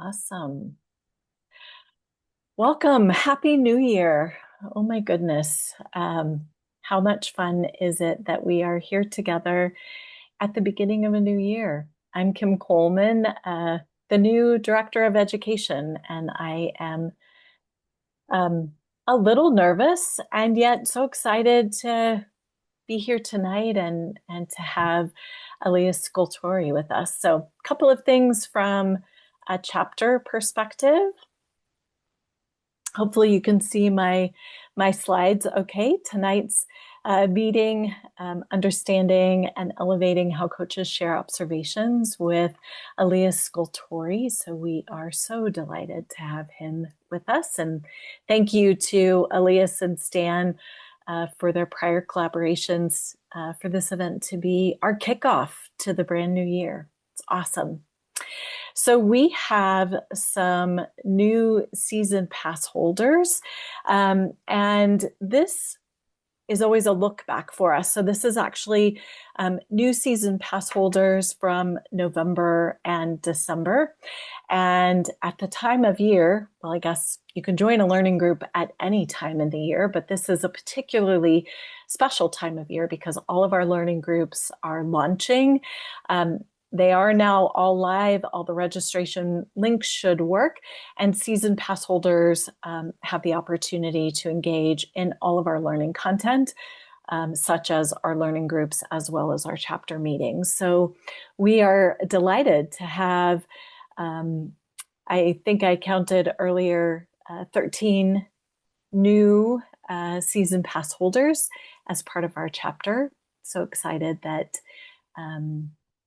Awesome. Welcome. Happy New Year. Oh my goodness. How much fun is it that we are here together at the beginning of a new year? I'm Kim Coleman, the new Director of Education, and I am a little nervous and yet so excited to be here tonight and to have Elias Scultori with us. So a couple of things from a chapter perspective. Hopefully you can see my slides okay. Tonight's meeting, understanding and elevating how coaches share observations with Elias Scultori. So we are so delighted to have him with us. And thank you to Elias and Stan for their prior collaborations for this event to be our kickoff to the brand new year. It's awesome. So we have some new season pass holders, and this is always a look back for us. So this is actually new season pass holders from November and December. And at the time of year, well, I guess you can join a learning group at any time in the year, but this is a particularly special time of year because all of our learning groups are launching. They are now all live. All the registration links should work. And season pass holders have the opportunity to engage in all of our learning content, such as our learning groups, as well as our chapter meetings. So we are delighted to have, I think I counted earlier, 13 new season pass holders as part of our chapter. So excited that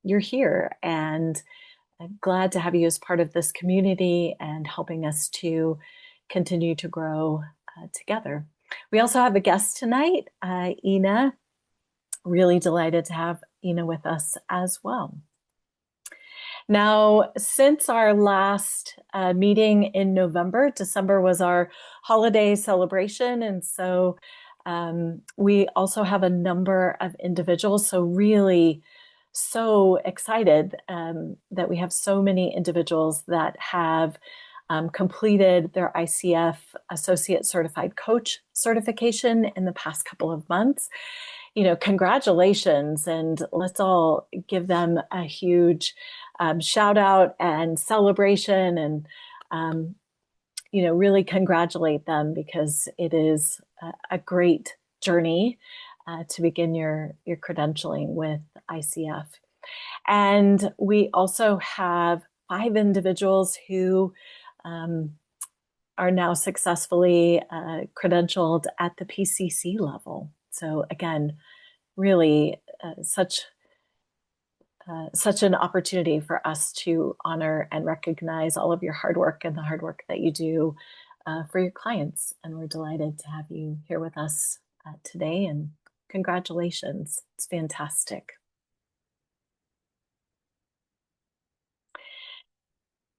you're here, and I'm glad to have you as part of this community and helping us to continue to grow together. We also have a guest tonight, Ina. Really delighted to have Ina with us as well. Now, since our last meeting in November, December was our holiday celebration, and so we also have a number of individuals, so really so excited that we have so many individuals that have completed their ICF Associate Certified Coach certification in the past couple of months. You know, congratulations, and let's all give them a huge shout out and celebration, and you know, really congratulate them because it is a great journey to begin your credentialing with ICF. And we also have 5 individuals who are now successfully credentialed at the PCC level. So again, really such an opportunity for us to honor and recognize all of your hard work and the hard work that you do for your clients. And we're delighted to have you here with us today, and congratulations. It's fantastic.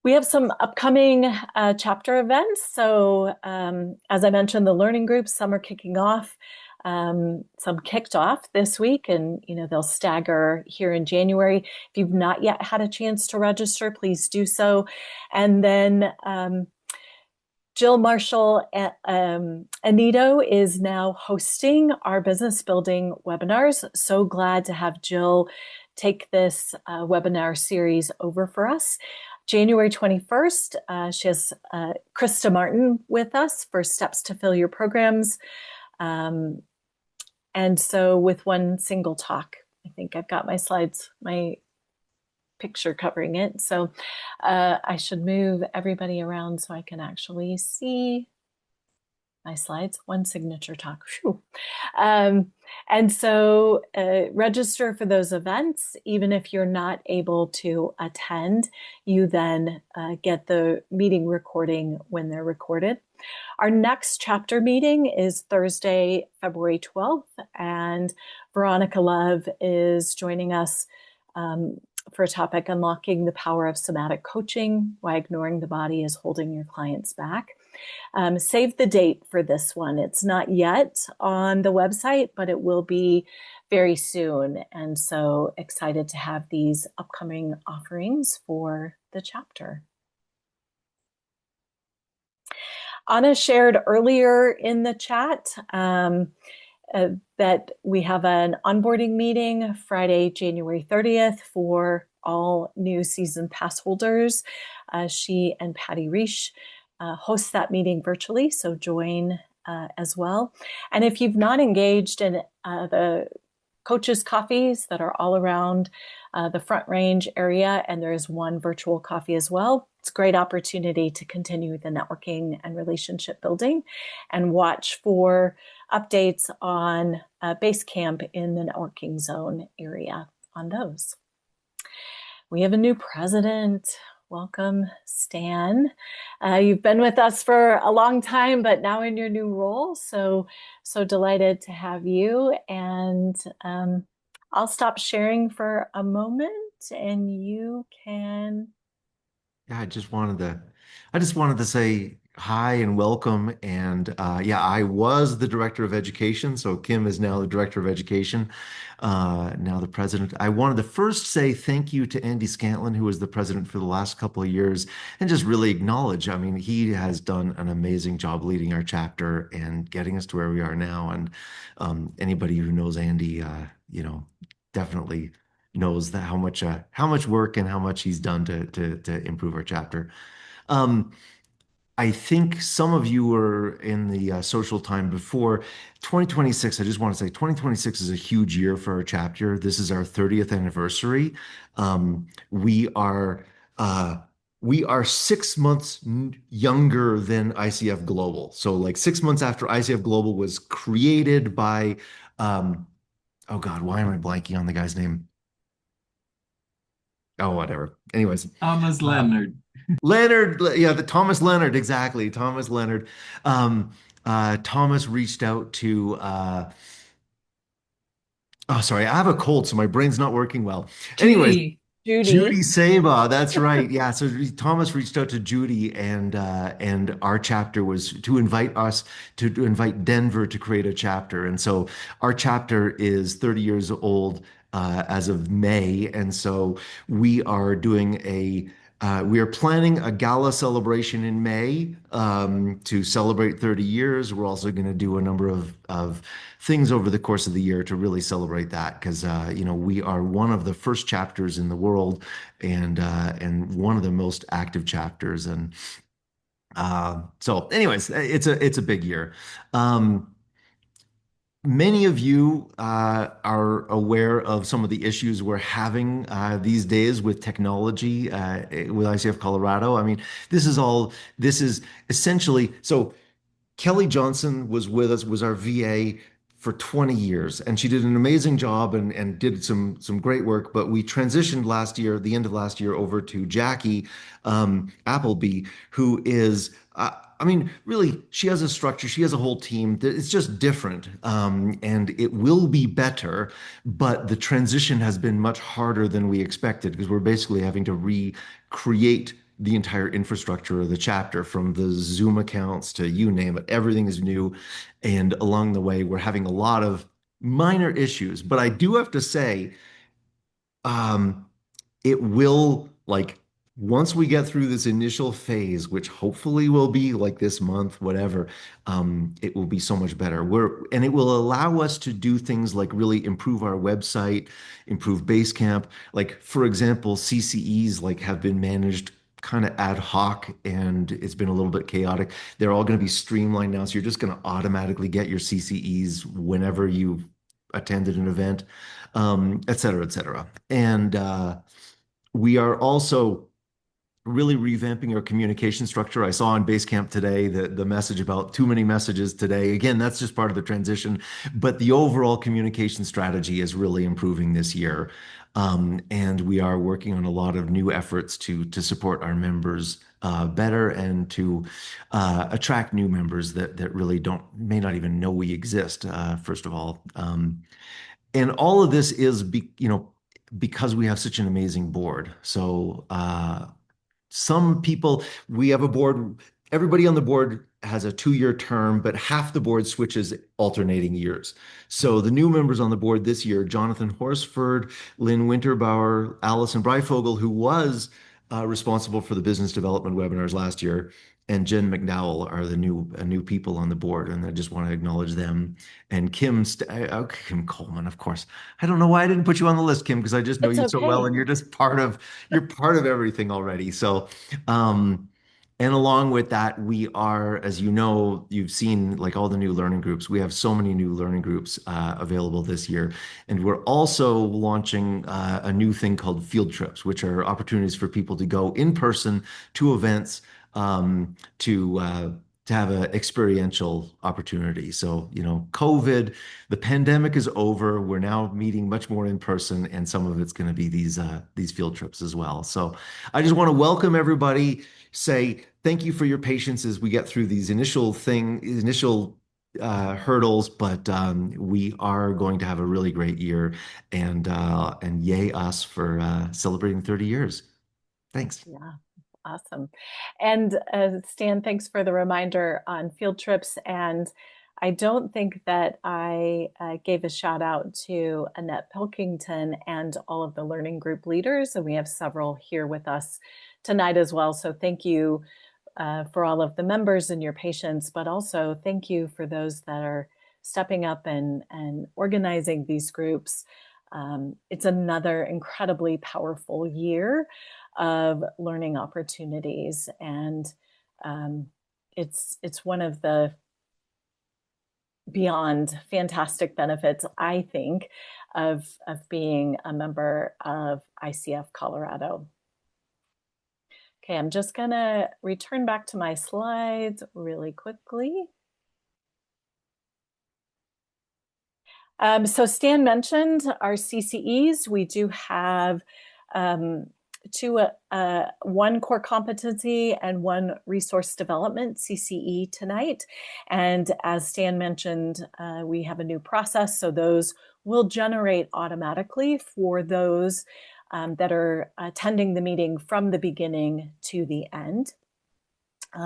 We have some upcoming chapter events. So as I mentioned, the learning groups, some are kicking off. Some kicked off this week, and you know, they'll stagger here in January. If you've not yet had a chance to register, please do so. And then Jill Marshall Anito is now hosting our business building webinars. So glad to have Jill take this webinar series over for us. January 21st, she has Krista Martin with us for Steps to Fill Your Programs. And so with one single talk, I think I've got my slides, my picture covering it. So I should move everybody around so I can actually see my slides. One signature talk. And so register for those events. Even if you're not able to attend, you then get the meeting recording when they're recorded. Our next chapter meeting is Thursday, February 12th, and Veronica Love is joining us for a topic, Unlocking the Power of Somatic Coaching, Why Ignoring the Body is Holding Your Clients Back. Save the date for this one. It's not yet on the website, but it will be very soon. And so excited to have these upcoming offerings for the chapter. Anna shared earlier in the chat that we have an onboarding meeting Friday, January 30th for all new season pass holders. She and Patty Reish host that meeting virtually, so join as well. And if you've not engaged in the coaches' coffees that are all around the Front Range area, and there is one virtual coffee as well. It's a great opportunity to continue the networking and relationship building and watch for updates on base camp in the networking zone area on those. We have a new president. Welcome, Stan. You've been with us for a long time, but now in your new role. So delighted to have you. And I'll stop sharing for a moment and you can. Yeah, I just wanted to say hi and welcome. And yeah, I was the director of education, so Kim is now the director of education, now the president. I wanted to first say thank you to Andy Scantlin, who was the president for the last couple of years, and just really acknowledge. I mean, he has done an amazing job leading our chapter and getting us to where we are now. And anybody who knows Andy, definitely knows that how much work and how much he's done to improve our chapter. Um, I think some of you were in the social time before 2026. I just want to say 2026 is a huge year for our chapter. This is our 30th anniversary. Um, we are 6 months younger than ICF Global. So like 6 months after ICF Global was created by, oh God, why am I blanking on the guy's name? Oh, whatever. Anyways, Thomas uh, Leonard. Leonard, yeah, the Thomas Leonard, exactly. Thomas Leonard. Um, Thomas reached out to, oh, sorry, I have a cold, so my brain's not working well. Anyways, Judy. Judy Judy. Saba, that's right. Yeah, so Thomas reached out to Judy, and our chapter was to invite us to invite Denver to create a chapter. And so our chapter is 30 years old as of May, and so we are doing a we are planning a gala celebration in May to celebrate 30 years. We're also going to do a number of things over the course of the year to really celebrate that because we are one of the first chapters in the world and one of the most active chapters. And so, anyways, it's a big year. Um, Many of you are aware of some of the issues we're having these days with technology with ICF Colorado. I mean, this is essentially so. Kelly Johnson was with us, was our VA for 20 years, and she did an amazing job and did some great work. But we transitioned last year, the end of last year, over to Jackie Appleby, who is. I mean, really, she has a structure. She has a whole team. It's just different, and it will be better. But the transition has been much harder than we expected because we're basically having to recreate the entire infrastructure of the chapter from the Zoom accounts to you name it. Everything is new. And along the way, we're having a lot of minor issues. But I do have to say, um, it will like once we get through this initial phase, which hopefully will be like this month, whatever, it will be so much better. And it will allow us to do things like really improve our website, improve Basecamp. Like for example, CCEs like have been managed kind of ad hoc and it's been a little bit chaotic. They're all going to be streamlined now. So you're just going to automatically get your CCEs whenever you attended an event, et cetera, et cetera. And we are also really revamping our communication structure. I saw on Basecamp today the message about too many messages today. Again, that's just part of the transition, but the overall communication strategy is really improving this year. And we are working on a lot of new efforts to support our members better and to attract new members that really don't may not even know we exist. First of all, and all of this is because we have such an amazing board. So some people, we have a board, everybody on the board has a 2-year term, but half the board switches alternating years. So the new members on the board this year, Jonathan Horsford, Lynn Winterbauer, Allison Breifogel, who was responsible for the business development webinars last year, and Jen McDowell are the new people on the board, and I just want to acknowledge them. And Kim Coleman, of course. I don't know why I didn't put you on the list, Kim, because I just know It's you so well, okay. and you're part of everything already. So, um, and along with that, we are, as you know, you've seen like all the new learning groups. We have so many new learning groups available this year. And we're also launching a new thing called field trips, which are opportunities for people to go in person to events to have an experiential opportunity. So, COVID, the pandemic is over. We're now meeting much more in person, and some of it's going to be these field trips as well. So, I just want to welcome everybody. Say thank you for your patience as we get through these initial hurdles, but we are going to have a really great year, and yay us for celebrating 30 years. Thanks. Yeah, awesome. And Stan, thanks for the reminder on field trips. And I don't think that I gave a shout out to Annette Pilkington and all of the learning group leaders. And we have several here with us tonight as well. So thank you for all of the members and your patience, but also thank you for those that are stepping up and organizing these groups. It's another incredibly powerful year of learning opportunities, and it's one of the beyond fantastic benefits, I think, of being a member of ICF Colorado. Okay, I'm just gonna return back to my slides really quickly. So Stan mentioned our CCEs. We do have one core competency and one resource development CCE tonight. And as Stan mentioned, we have a new process. So those will generate automatically for those that are attending the meeting from the beginning to the end.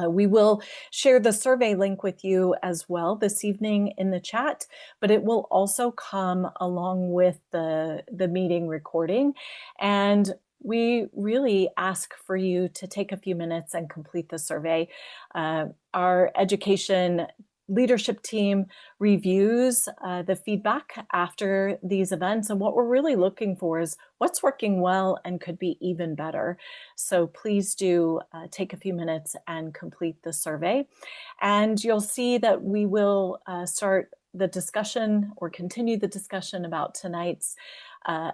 We will share the survey link with you as well this evening in the chat, but it will also come along with the meeting recording. And we really ask for you to take a few minutes and complete the survey. Our education leadership team reviews the feedback after these events, and what we're really looking for is what's working well and could be even better. So please do take a few minutes and complete the survey, and you'll see that we will start the discussion or continue the discussion about tonight's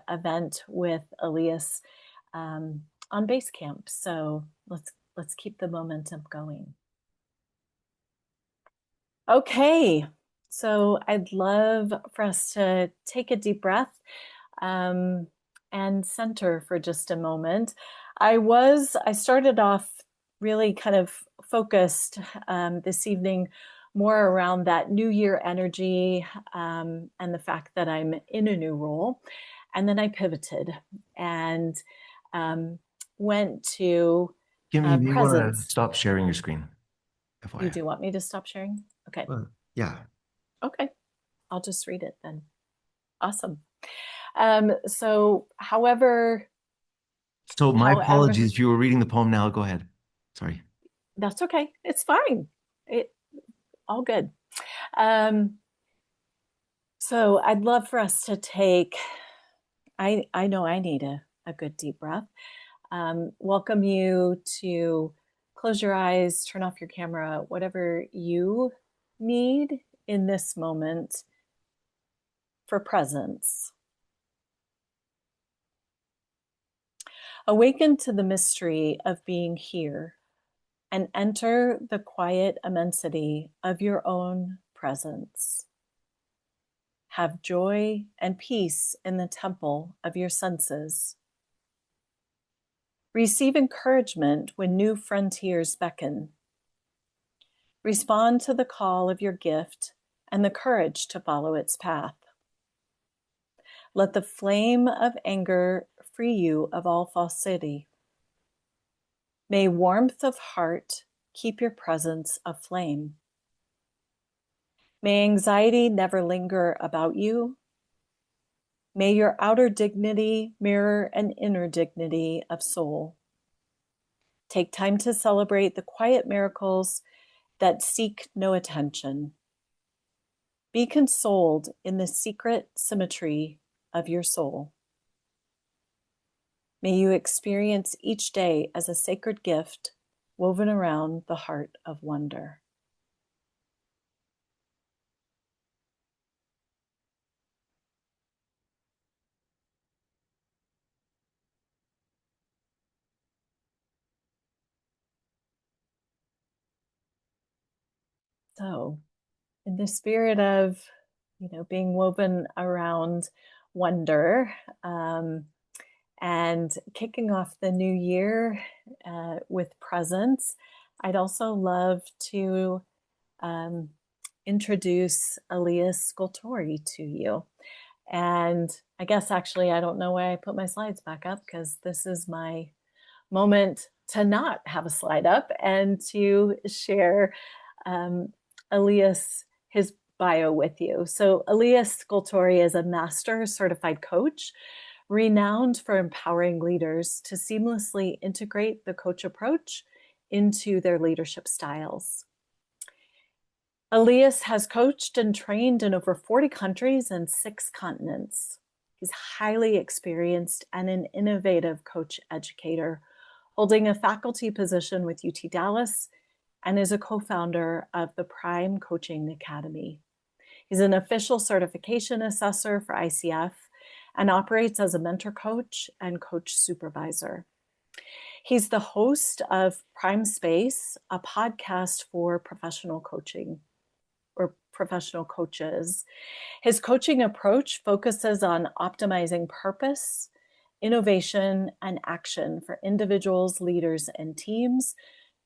event with Elias on Basecamp. So let's keep the momentum going. Okay, so I'd love for us to take a deep breath and center for just a moment. I started off really kind of focused this evening more around that new year energy and the fact that I'm in a new role. And then I pivoted and went to Kim, you may want to presence. stop sharing your screen. You FYI. do want me to stop sharing? Okay. Yeah. Okay. I'll just read it then. Awesome. So So my however, apologies if you were reading the poem now. Go ahead. Sorry. that's okay. It's fine. All good. Um, so I'd love for us to take, I know I need a good deep breath. Welcome you to close your eyes, turn off your camera, whatever you need in this moment for presence. Awaken to the mystery of being here and enter the quiet immensity of your own presence. Have joy and peace in the temple of your senses. Receive encouragement when new frontiers beckon. Respond to the call of your gift and the courage to follow its path. Let the flame of anger free you of all falsity. May warmth of heart keep your presence aflame. May anxiety never linger about you. May your outer dignity mirror an inner dignity of soul. Take time to celebrate the quiet miracles that seek no attention. Be consoled in the secret symmetry of your soul. May you experience each day as a sacred gift woven around the heart of wonder. So, in the spirit of, being woven around wonder, and kicking off the new year with presence, I'd also love to um, introduce Elias Scultori to you. And I guess actually, I don't know why I put my slides back up, because this is my moment to not have a slide up and to share Elias, his bio with you. So Elias Scultori is a master certified coach, renowned for empowering leaders to seamlessly integrate the coach approach into their leadership styles. Elias has coached and trained in over 40 countries and 6 continents. He's highly experienced and an innovative coach educator, holding a faculty position with UT Dallas, and is a co-founder of the Prime Coaching Academy. He's an official certification assessor for ICF and operates as a mentor coach and coach supervisor. He's the host of Prime Space, a podcast for professional coaching or professional coaches. His coaching approach focuses on optimizing purpose, innovation, and action for individuals, leaders, and teams,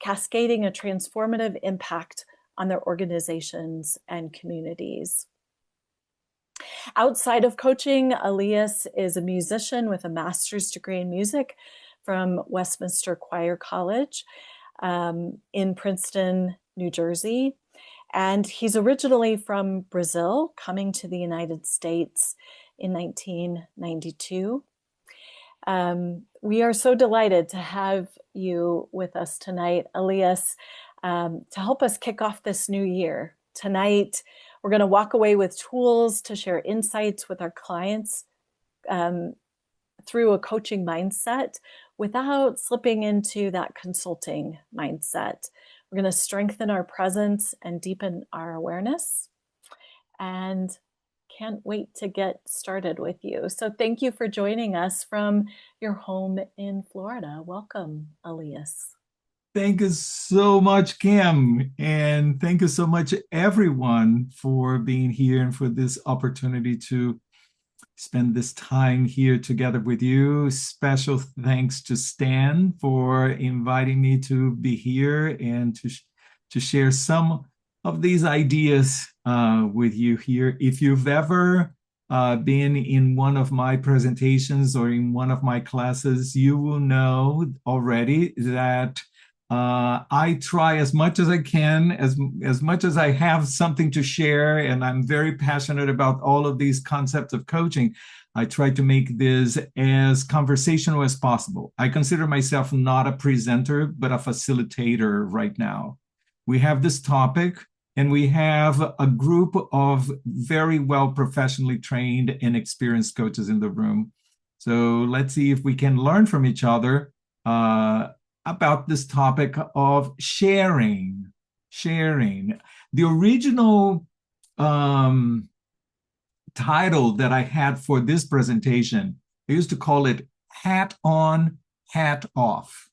cascading a transformative impact on their organizations and communities. Outside of coaching, Elias is a musician with a master's degree in music from Westminster Choir College in Princeton, New Jersey. And he's originally from Brazil, coming to the United States in 1992. We are so delighted to have you with us tonight, Elias, to help us kick off this new year. Tonight, we're going to walk away with tools to share insights with our clients through a coaching mindset without slipping into that consulting mindset. We're going to strengthen our presence and deepen our awareness. And can't wait to get started with you. So thank you for joining us from your home in Florida. Welcome, Elias. Thank you so much, Kim. And thank you so much, everyone, for being here and for this opportunity to spend this time here together with you. Special thanks to Stan for inviting me to be here and to share some of these ideas with you here. If you've ever been in one of my presentations or in one of my classes, you will know already that I try as much as I can, as much as I have something to share, and I'm very passionate about all of these concepts of coaching. I try to make this as conversational as possible. I consider myself not a presenter, but a facilitator right now. We have this topic, and we have a group of very well professionally trained and experienced coaches in the room. So let's see if we can learn from each other about this topic of sharing. The original title that I had for this presentation, I used to call it Hat On, Hat Off.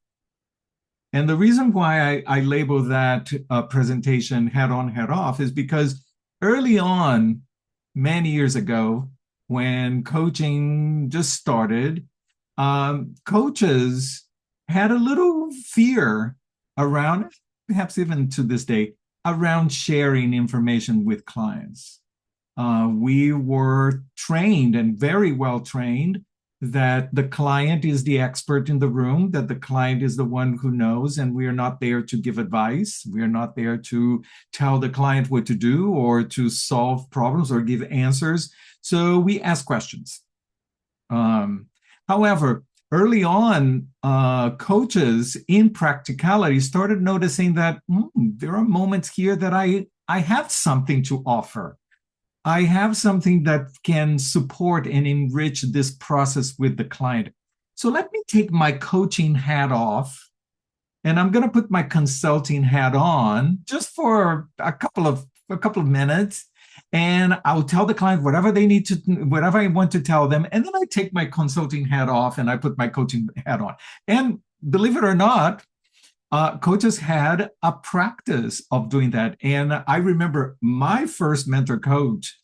And the reason why I label that presentation Hat On, Hat Off is because early on, many years ago, when coaching just started, coaches had a little fear around, perhaps even to this day, around sharing information with clients. We were trained and very well trained that the client is the expert in the room, that the client is the one who knows, and we are not there to give advice. We are not there to tell the client what to do or to solve problems or give answers. So we ask questions. However, early on, coaches in practicality started noticing that there are moments here that I have something to offer. I have something that can support and enrich this process with the client. So let me take my coaching hat off, and I'm going to put my consulting hat on just for a couple of minutes, and I'll tell the client whatever they need to, whatever I want to tell them, and then I take my consulting hat off and I put my coaching hat on. And believe it or not, coaches had a practice of doing that. And I remember my first mentor coach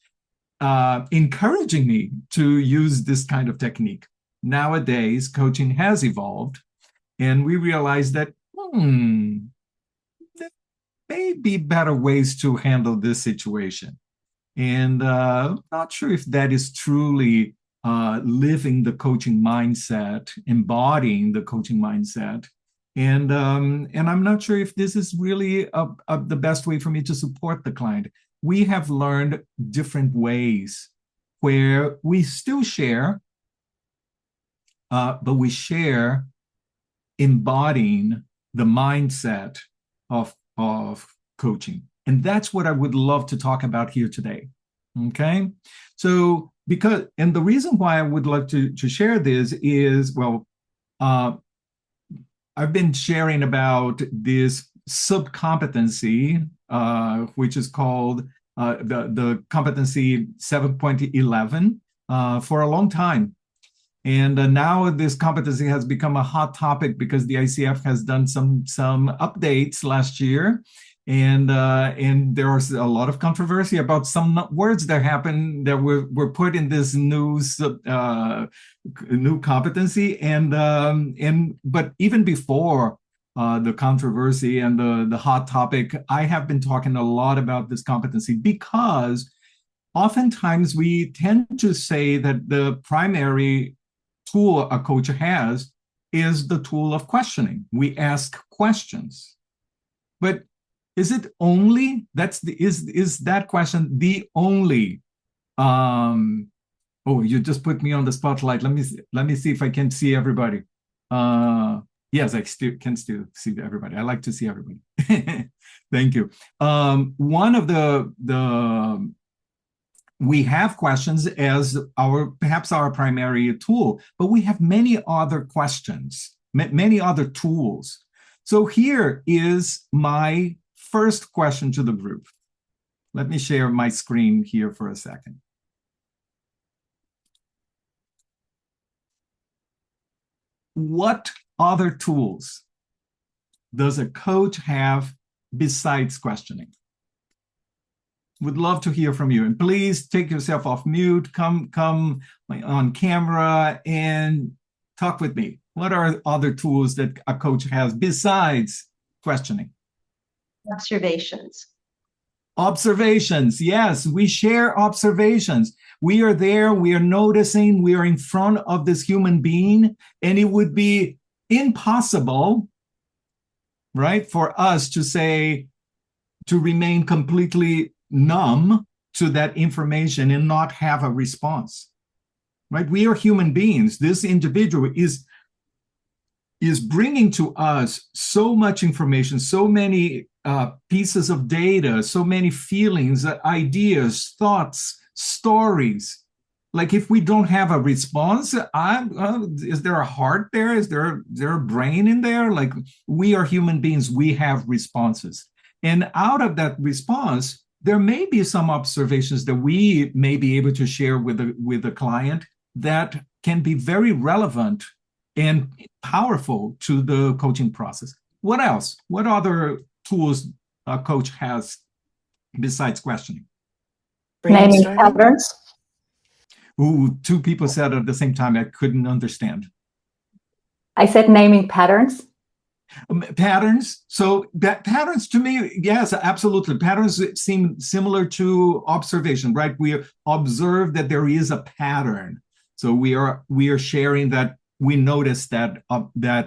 encouraging me to use this kind of technique. Nowadays, coaching has evolved, and we realize that there may be better ways to handle this situation. And not sure if that is truly living the coaching mindset, embodying the coaching mindset. And I'm not sure if this is really the best way for me to support the client. We have learned different ways where we still share, but we share embodying the mindset of coaching. And that's what I would love to talk about here today. Okay. So and the reason why I would love to share this is, well, I've been sharing about this sub-competency, which is called the competency 7.11 for a long time. And now this competency has become a hot topic because the ICF has done some updates last year. And there was a lot of controversy about some words that happened that were put in this new competency. But even before the controversy and the hot topic, I have been talking a lot about this competency because oftentimes we tend to say that the primary tool a coach has is the tool of questioning. We ask questions, but is it only is that question the only? Oh, you just put me on the spotlight. Let me see if I can see everybody. Yes, I can still see everybody. I like to see everybody. Thank you. One of we have questions as perhaps our primary tool, but we have many other questions, many other tools. So here is my first question to the group. Let me share my screen here for a second. What other tools does a coach have besides questioning? Would love to hear from you. And please take yourself off mute, come on camera and talk with me. What are other tools that a coach has besides questioning? Observations. Observations. Yes, we share observations. We are there, we are noticing, we are in front of this human being, and it would be impossible, right, for us to remain completely numb to that information and not have a response, right? We are human beings. This individual is bringing to us so much information, so many pieces of data, so many feelings, ideas, thoughts, stories. Like if we don't have a response, is there a heart there? Is there a brain in there? Like we are human beings, we have responses. And out of that response, there may be some observations that we may be able to share with the client that can be very relevant and powerful to the coaching process. What else? What other tools a coach has besides questioning? Naming patterns. Ooh, two people said it at the same time. I couldn't understand. I said naming patterns. Patterns. So patterns to me, yes, absolutely. Patterns seem similar to observation, right? We observe that there is a pattern. So we are sharing that we notice that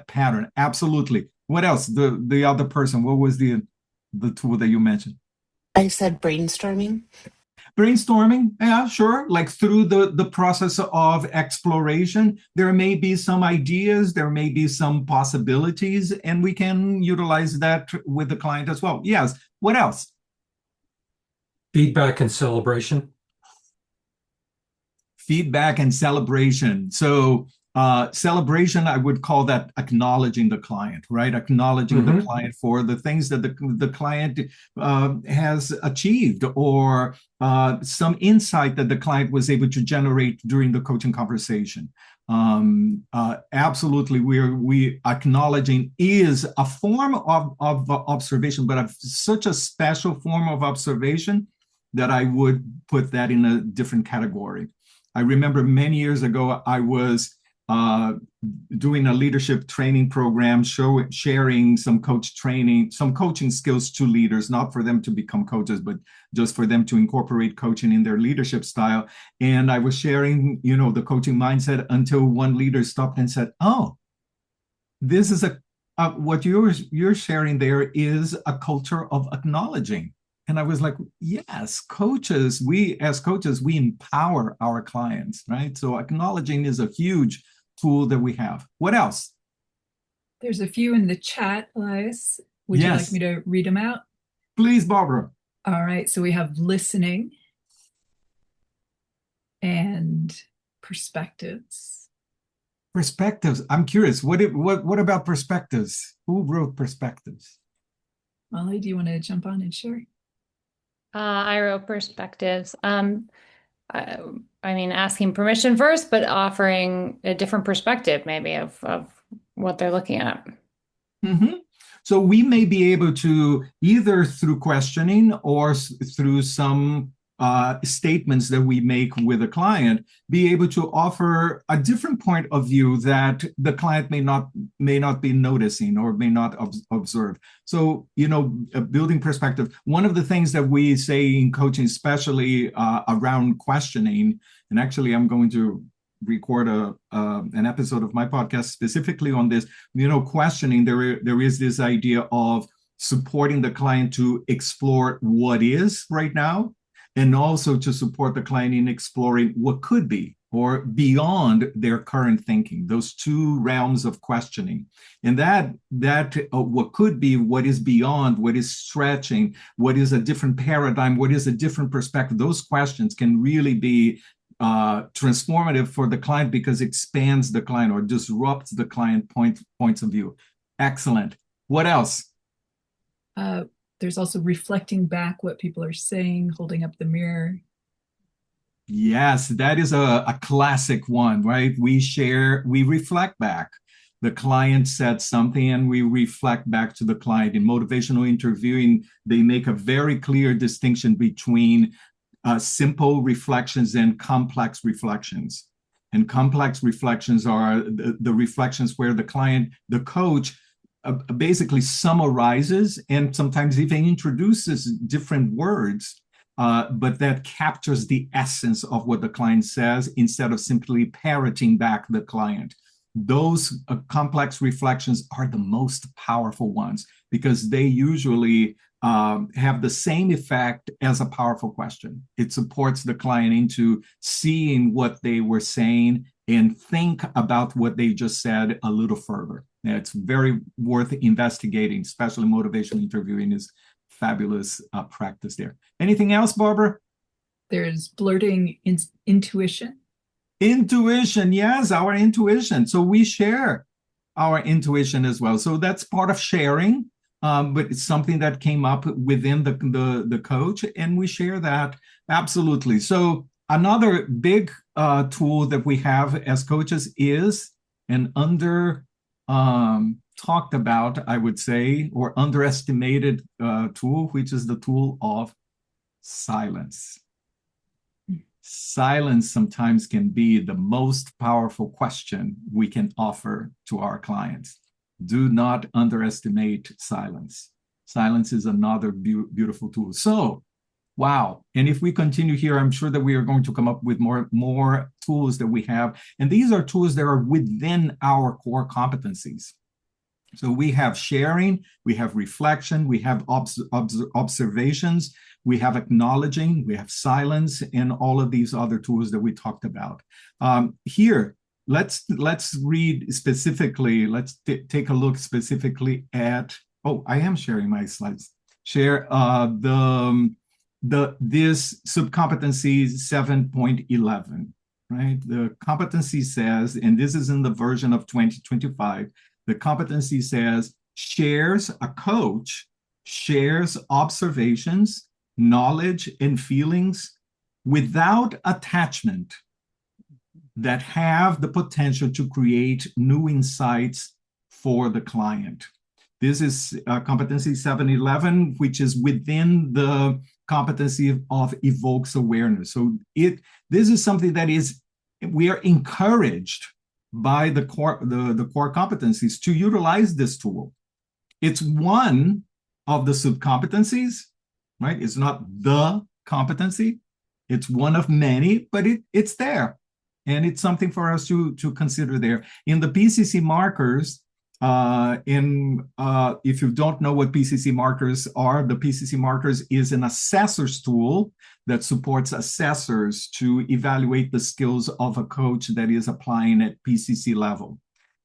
pattern. Absolutely. What else? The other person, what was the tool that you mentioned? I said brainstorming. Brainstorming, yeah, sure. Like through the process of exploration, there may be some ideas, there may be some possibilities, and we can utilize that with the client as well. Yes. What else? Feedback and celebration. Feedback and celebration. So celebration, I would call that acknowledging the client, right? Acknowledging the client for the things that the client has achieved, or some insight that the client was able to generate during the coaching conversation. Absolutely, we acknowledging is a form of observation, but such a special form of observation that I would put that in a different category. I remember many years ago, I was doing a leadership training program, sharing some coaching skills to leaders, not for them to become coaches, but just for them to incorporate coaching in their leadership style. And I was sharing, the coaching mindset until one leader stopped and said, "Oh, this is what you're sharing there is a culture of acknowledging." And I was like, yes, as coaches, we empower our clients, right? So acknowledging is a huge tool that we have. What else? There's a few in the chat, Elias. Would you like me to read them out? Please, Barbara. All right. So we have listening and perspectives. Perspectives. I'm curious. What about perspectives? Who wrote perspectives? Molly, do you want to jump on and share? I wrote perspectives. I mean, asking permission first, but offering a different perspective, maybe of what they're looking at. So we may be able to, either through questioning or through some statements that we make with a client, be able to offer a different point of view that the client may not be noticing or may not observe. So, building perspective. One of the things that we say in coaching, especially around questioning, and actually I'm going to record an episode of my podcast specifically on this, questioning, there is this idea of supporting the client to explore what is right now, and also to support the client in exploring what could be or beyond their current thinking, those two realms of questioning. And that what could be, what is beyond, what is stretching, what is a different paradigm, what is a different perspective, those questions can really be transformative for the client because it expands the client or disrupts the client points of view. Excellent. What else? There's also reflecting back what people are saying, holding up the mirror. Yes, that is a classic one, right? We reflect back. The client said something and we reflect back to the client. In motivational interviewing, they make a very clear distinction between simple reflections and complex reflections. And complex reflections are the reflections where the coach, basically summarizes and sometimes even introduces different words, but that captures the essence of what the client says instead of simply parroting back the client. Those complex reflections are the most powerful ones because they usually have the same effect as a powerful question. It supports the client into seeing what they were saying and think about what they just said a little further. It's very worth investigating, especially motivational interviewing is fabulous practice there. Anything else, Barbara? There's blurting intuition. Intuition, yes, our intuition. So we share our intuition as well. So that's part of sharing, but it's something that came up within the coach, and we share that absolutely. So another big tool that we have as coaches is an talked about, I would say, or underestimated tool, which is the tool of silence. Silence sometimes can be the most powerful question we can offer to our clients. Do not underestimate silence. Silence is another beautiful tool. So, wow. And if we continue here, I'm sure that we are going to come up with more tools that we have. And these are tools that are within our core competencies. So we have sharing, we have reflection, we have observations, we have acknowledging, we have silence, and all of these other tools that we talked about. Here, let's read specifically, let's take a look specifically at, oh, I am sharing my slides. Share this subcompetency 7.11, right? The competency says, and this is in the version of 2025, the competency says, a coach shares observations, knowledge, and feelings without attachment that have the potential to create new insights for the client. This is competency 711, which is within the competency of Evokes Awareness. So this is something that we are encouraged by the core competencies to utilize this tool. It's one of the subcompetencies, right? It's not the competency. It's one of many, but it's there. And it's something for us to consider there. In the PCC markers, if you don't know what PCC markers are, the PCC markers is an assessor's tool that supports assessors to evaluate the skills of a coach that is applying at PCC level.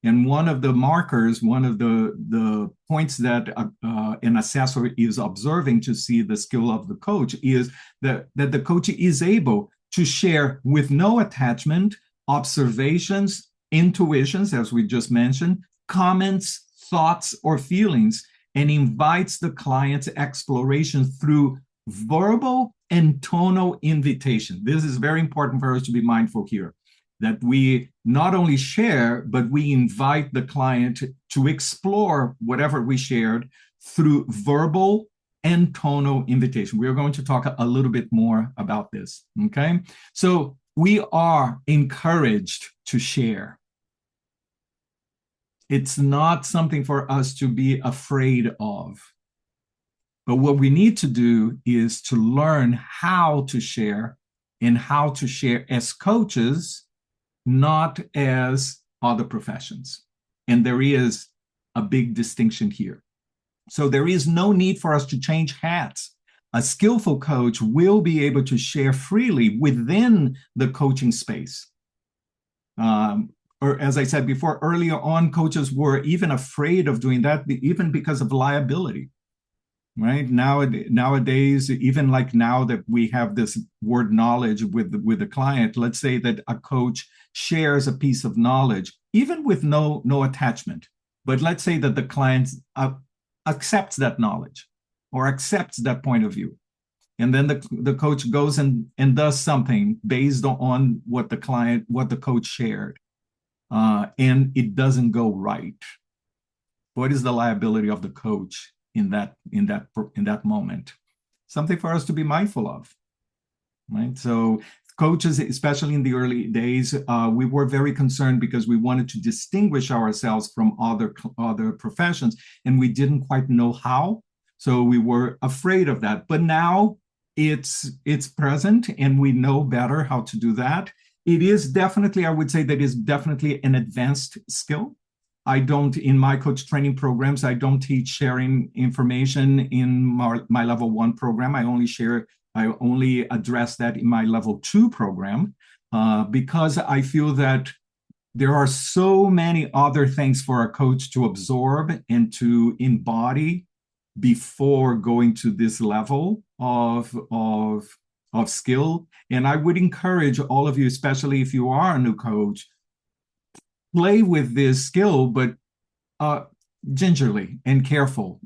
And one of the markers, one of the points that an assessor is observing to see the skill of the coach is that the coach is able to share with no attachment, observations, intuitions, as we just mentioned, comments, thoughts, or feelings, and invites the client's exploration through verbal and tonal invitation. This is very important for us to be mindful here, that we not only share, but we invite the client to explore whatever we shared through verbal and tonal invitation. We're going to talk a little bit more about this, okay? So we are encouraged to share. It's not something for us to be afraid of. But what we need to do is to learn how to share and how to share as coaches, not as other professions. And there is a big distinction here. So there is no need for us to change hats. A skillful coach will be able to share freely within the coaching space. Or as I said before, earlier on, coaches were even afraid of doing that, even because of liability, right? Nowadays, even like now that we have this word knowledge with the client, let's say that a coach shares a piece of knowledge, even with no attachment. But let's say that the client accepts that knowledge or accepts that point of view. And then the coach goes and does something based on what the coach shared. And it doesn't go right. What is the liability of the coach in that moment? Something for us to be mindful of, right? So coaches, especially in the early days, we were very concerned because we wanted to distinguish ourselves from other professions, and we didn't quite know how. So we were afraid of that. But now it's present, and we know better how to do that. It is definitely, I would say that is definitely an advanced skill. In my coach training programs, I don't teach sharing information in my level 1 program. I only address that in my level 2 program because I feel that there are so many other things for a coach to absorb and to embody before going to this level of skill. And I would encourage all of you, especially if you are a new coach, play with this skill, but gingerly and careful,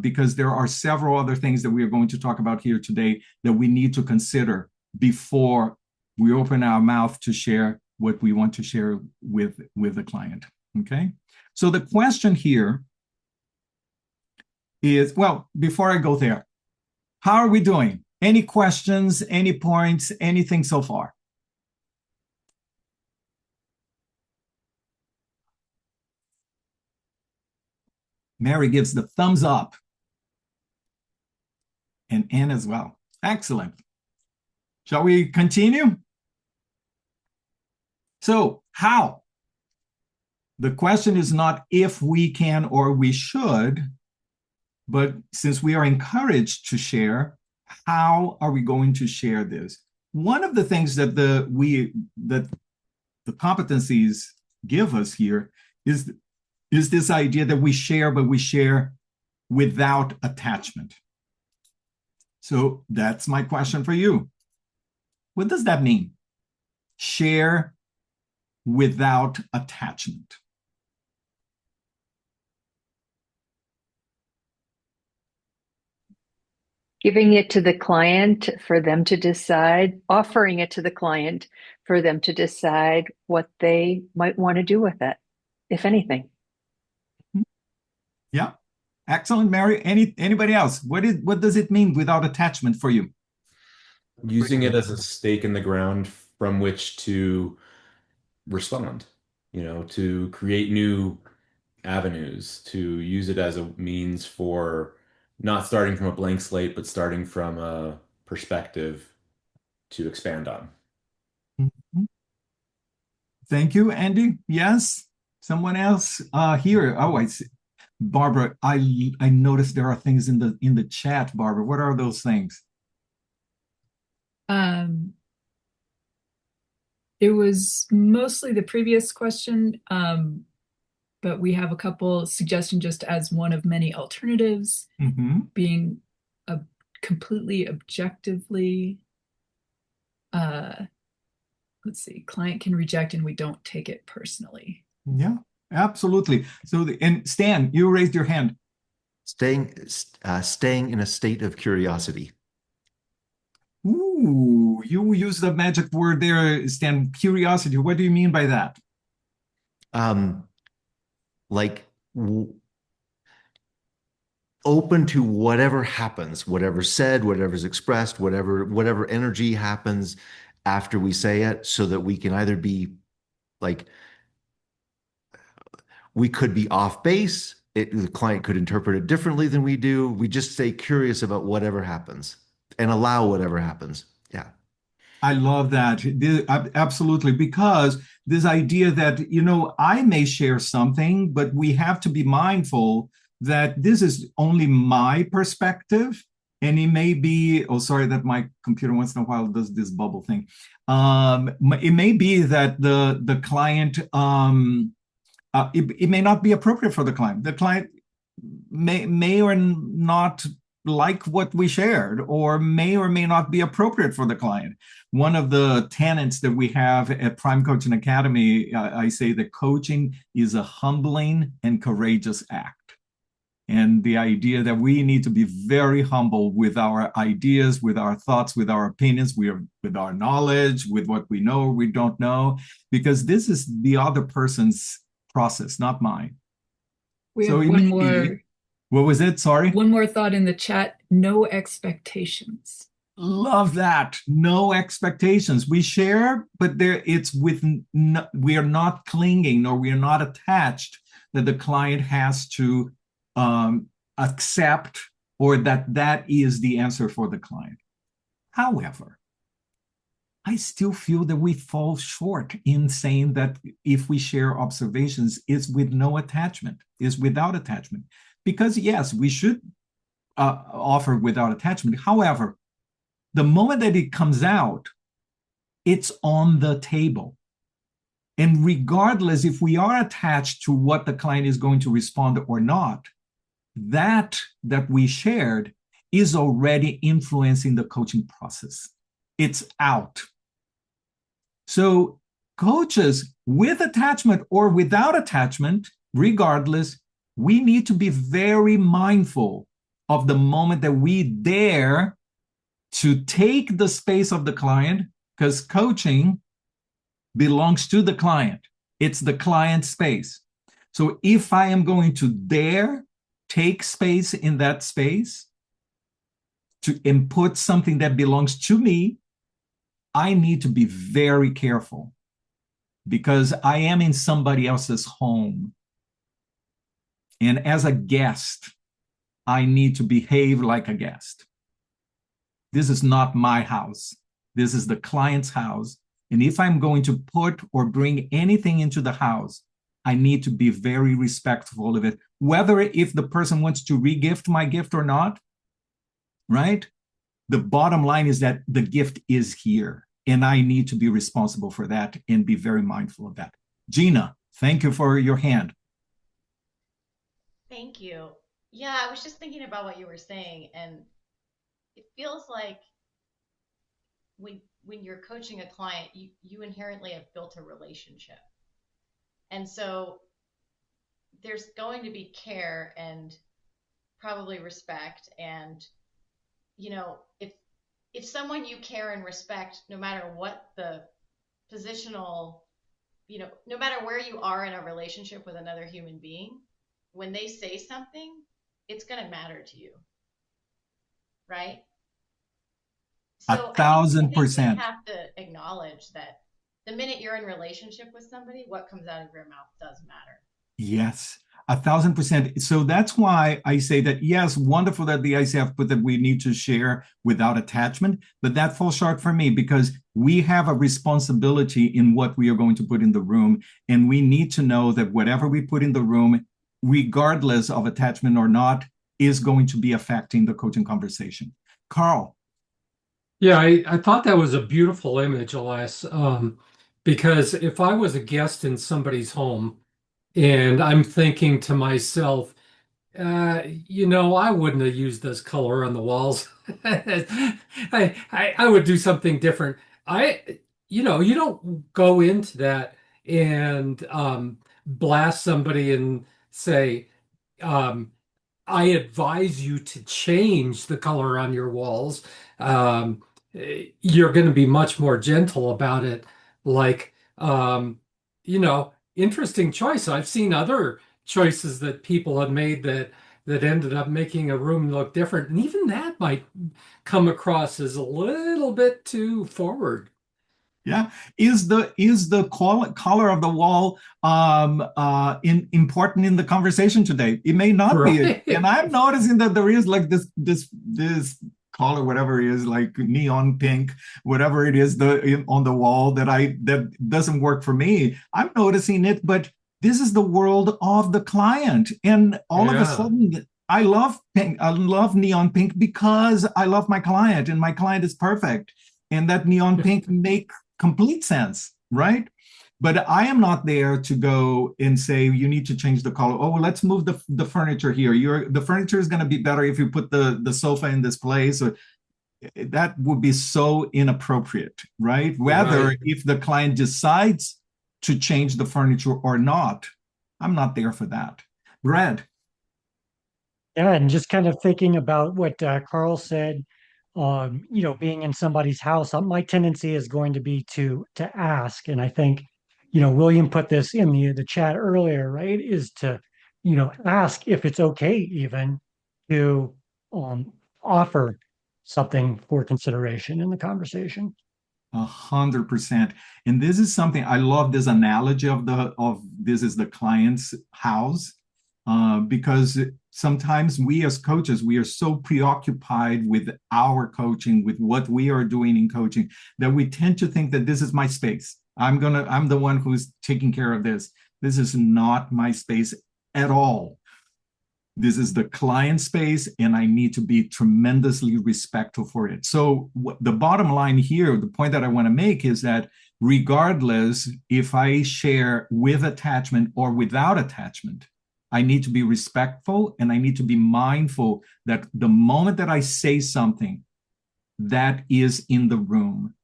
because there are several other things that we are going to talk about here today that we need to consider before we open our mouth to share what we want to share with the client, okay? So the question here is, well, before I go there, how are we doing? Any questions, any points, anything so far? Mary gives the thumbs up. And Anne as well. Excellent. Shall we continue? So, how? The question is not if we can or we should, but since we are encouraged to share, how are we going to share this? One of the things that the competencies give us here is this idea that we share, but we share without attachment. So that's my question for you. What does that mean? Share without attachment. Giving it to the client for them to decide, offering it to the client for them to decide what they might want to do with it, if anything. Yeah, excellent, Mary. Anybody else? What does it mean without attachment for you? Using it as a stake in the ground from which to respond, to create new avenues, to use it as a means for not starting from a blank slate, but starting from a perspective to expand on. Mm-hmm. Thank you, Andy. Yes, someone else here. Oh, I see. Barbara, I noticed there are things in the chat, Barbara. What are those things? It was mostly the previous question, but we have a couple suggestions just as one of many alternatives, being completely objectively, let's see, client can reject and we don't take it personally. Yeah, absolutely. So, and Stan, you raised your hand. Staying in a state of curiosity. Ooh, you use the magic word there, Stan, curiosity. What do you mean by that? Like open to whatever happens, whatever's said, whatever's expressed, whatever energy happens after we say it, so that we can either be like, we could be off base. The client could interpret it differently than we do. We just stay curious about whatever happens and allow whatever happens. Yeah. I love that. Absolutely. Because this idea that, I may share something, but we have to be mindful that this is only my perspective. And it may be, oh, sorry, that my computer once in a while does this bubble thing. It may be that the client, it may not be appropriate for the client. The client may or not like what we shared, or may not be appropriate for the client. One of the tenets that we have at Prime Coaching Academy, I say that coaching is a humbling and courageous act. And the idea that we need to be very humble with our ideas, with our thoughts, with our opinions, with our knowledge, with what we know or we don't know, because this is the other person's process, not mine. We have one more. What was it? Sorry. One more thought in the chat. No expectations. Love that. No expectations. We share, but we are not clinging, or we are not attached that the client has to accept, or that is the answer for the client. However, I still feel that we fall short in saying that if we share observations, it's with no attachment, is without attachment. Because yes, we should offer without attachment. However, the moment that it comes out, it's on the table. And regardless if we are attached to what the client is going to respond or not, that we shared is already influencing the coaching process. It's out. So coaches, with attachment or without attachment, regardless, we need to be very mindful of the moment that we dare to take the space of the client, because coaching belongs to the client. It's the client's space. So if I am going to dare take space in that space to input something that belongs to me, I need to be very careful, because I am in somebody else's home. And as a guest, I need to behave like a guest. This is not my house. This is the client's house. And if I'm going to put or bring anything into the house, I need to be very respectful of it, whether if the person wants to re-gift my gift or not, right? the bottom line is that the gift is here, and I need to be responsible for that and be very mindful of that. Gina, thank you for your hand. Thank you. Yeah, I was just thinking about what you were saying, and it feels like when you're coaching a client, you inherently have built a relationship. And so there's going to be care and probably respect. And, you know, if someone you care and respect, no matter what the positional, you know, no matter where you are in a relationship with another human being, when they say something, it's going to matter to you. Right? So 1,000%. I think we have to acknowledge that the minute you're in relationship with somebody, what comes out of your mouth does matter. Yes, 1,000%. So that's why I say that, yes, wonderful that the ICF put that we need to share without attachment, but that falls short for me because we have a responsibility in what we are going to put in the room. And we need to know that whatever we put in the room, regardless of attachment or not, is going to be affecting the coaching conversation. Carl. Yeah, I thought that was a beautiful image, Elias, because if I was a guest in somebody's home and I'm thinking to myself, you know, I wouldn't have used this color on the walls. I would do something different. You know, you don't go into that and blast somebody and say, I advise you to change the color on your walls. You're going to be much more gentle about it. Like, you know, interesting choice. I've seen other choices that people have made that ended up making a room look different. And even that might come across as a little bit too forward. Yeah, is the color of the wall important in the conversation today? It may not Right. be, and I'm noticing that there is like this color, whatever it is, like neon pink, whatever it is, on the wall that doesn't work for me. I'm noticing it, but this is the world of the client, and all of a sudden, I love pink. I love neon pink because I love my client, and my client is perfect, and that neon pink makes complete sense, right? But I am not there to go and say you need to change the color. Oh, let's move the furniture here. The furniture is going to be better if you put the sofa in this place. Or that would be so inappropriate, right? Whether if the client decides to change the furniture or not, I'm not there for that. Brad. Yeah, and just kind of thinking about what Carl said, you know, being in somebody's house, my tendency is going to be to ask, and I think, you know, William put this in the chat earlier, right? Is to, you know, ask if it's okay even to offer something for consideration in the conversation. 100%. And this is something I love, this analogy of this is the client's house, because sometimes we as coaches, we are so preoccupied with our coaching, with what we are doing in coaching, that we tend to think that this is my space. I'm the one who's taking care of this. This is not my space at all. This is the client space, and I need to be tremendously respectful for it. So the bottom line here, the point that I want to make is that regardless if I share with attachment or without attachment, I need to be respectful, and I need to be mindful that the moment that I say something that is in the room,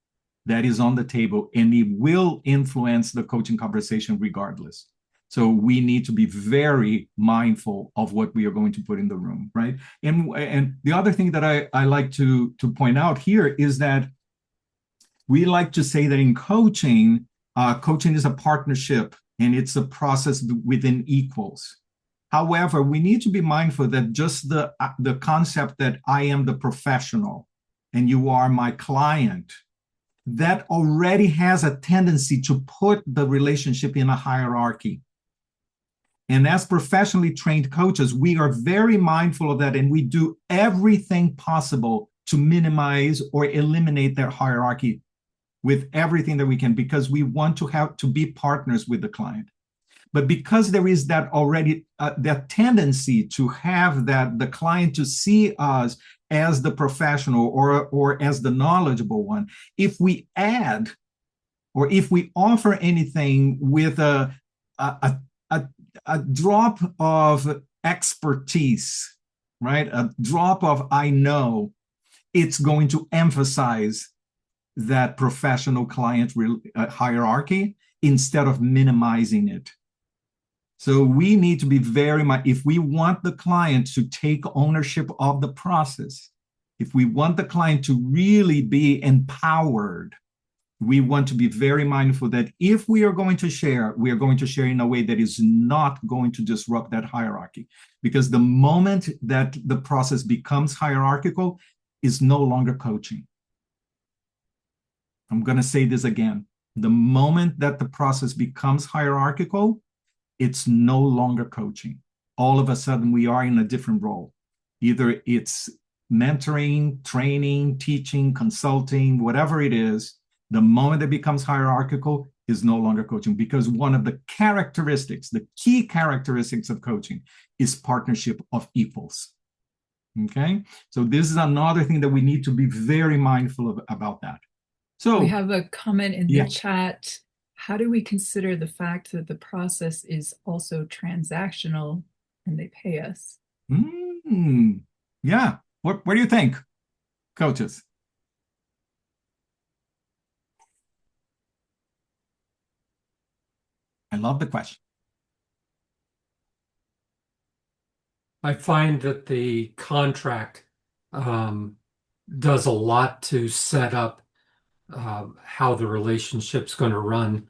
that is on the table, and it will influence the coaching conversation regardless. So we need to be very mindful of what we are going to put in the room, right? And the other thing that I like to point out here is that we like to say that in coaching, coaching is a partnership, and it's a process within equals. However, we need to be mindful that just the concept that I am the professional and you are my client, that already has a tendency to put the relationship in a hierarchy. And as professionally trained coaches, we are very mindful of that, and we do everything possible to minimize or eliminate that hierarchy with everything that we can, because we want to have to be partners with the client. But because there is that already, that tendency to have that the client to see us as the professional or as the knowledgeable one, if we add or if we offer anything with a drop of expertise, right? A drop of I know, it's going to emphasize that professional client hierarchy instead of minimizing it. So we need to be very much, if we want the client to take ownership of the process, if we want the client to really be empowered, we want to be very mindful that if we are going to share, we are going to share in a way that is not going to disrupt that hierarchy. Because the moment that the process becomes hierarchical is no longer coaching. I'm going to say this again. The moment that the process becomes hierarchical, it's no longer coaching. All of a sudden, we are in a different role. Either it's mentoring, training, teaching, consulting, whatever it is. The moment it becomes hierarchical is no longer coaching, because one of the characteristics, the key characteristics of coaching is partnership of equals. Okay? So this is another thing that we need to be very mindful of about that. So we have a comment in the chat. How do we consider the fact that the process is also transactional and they pay us? Yeah. What do you think, coaches? I love the question. I find that the contract does a lot to set up how the relationship's going to run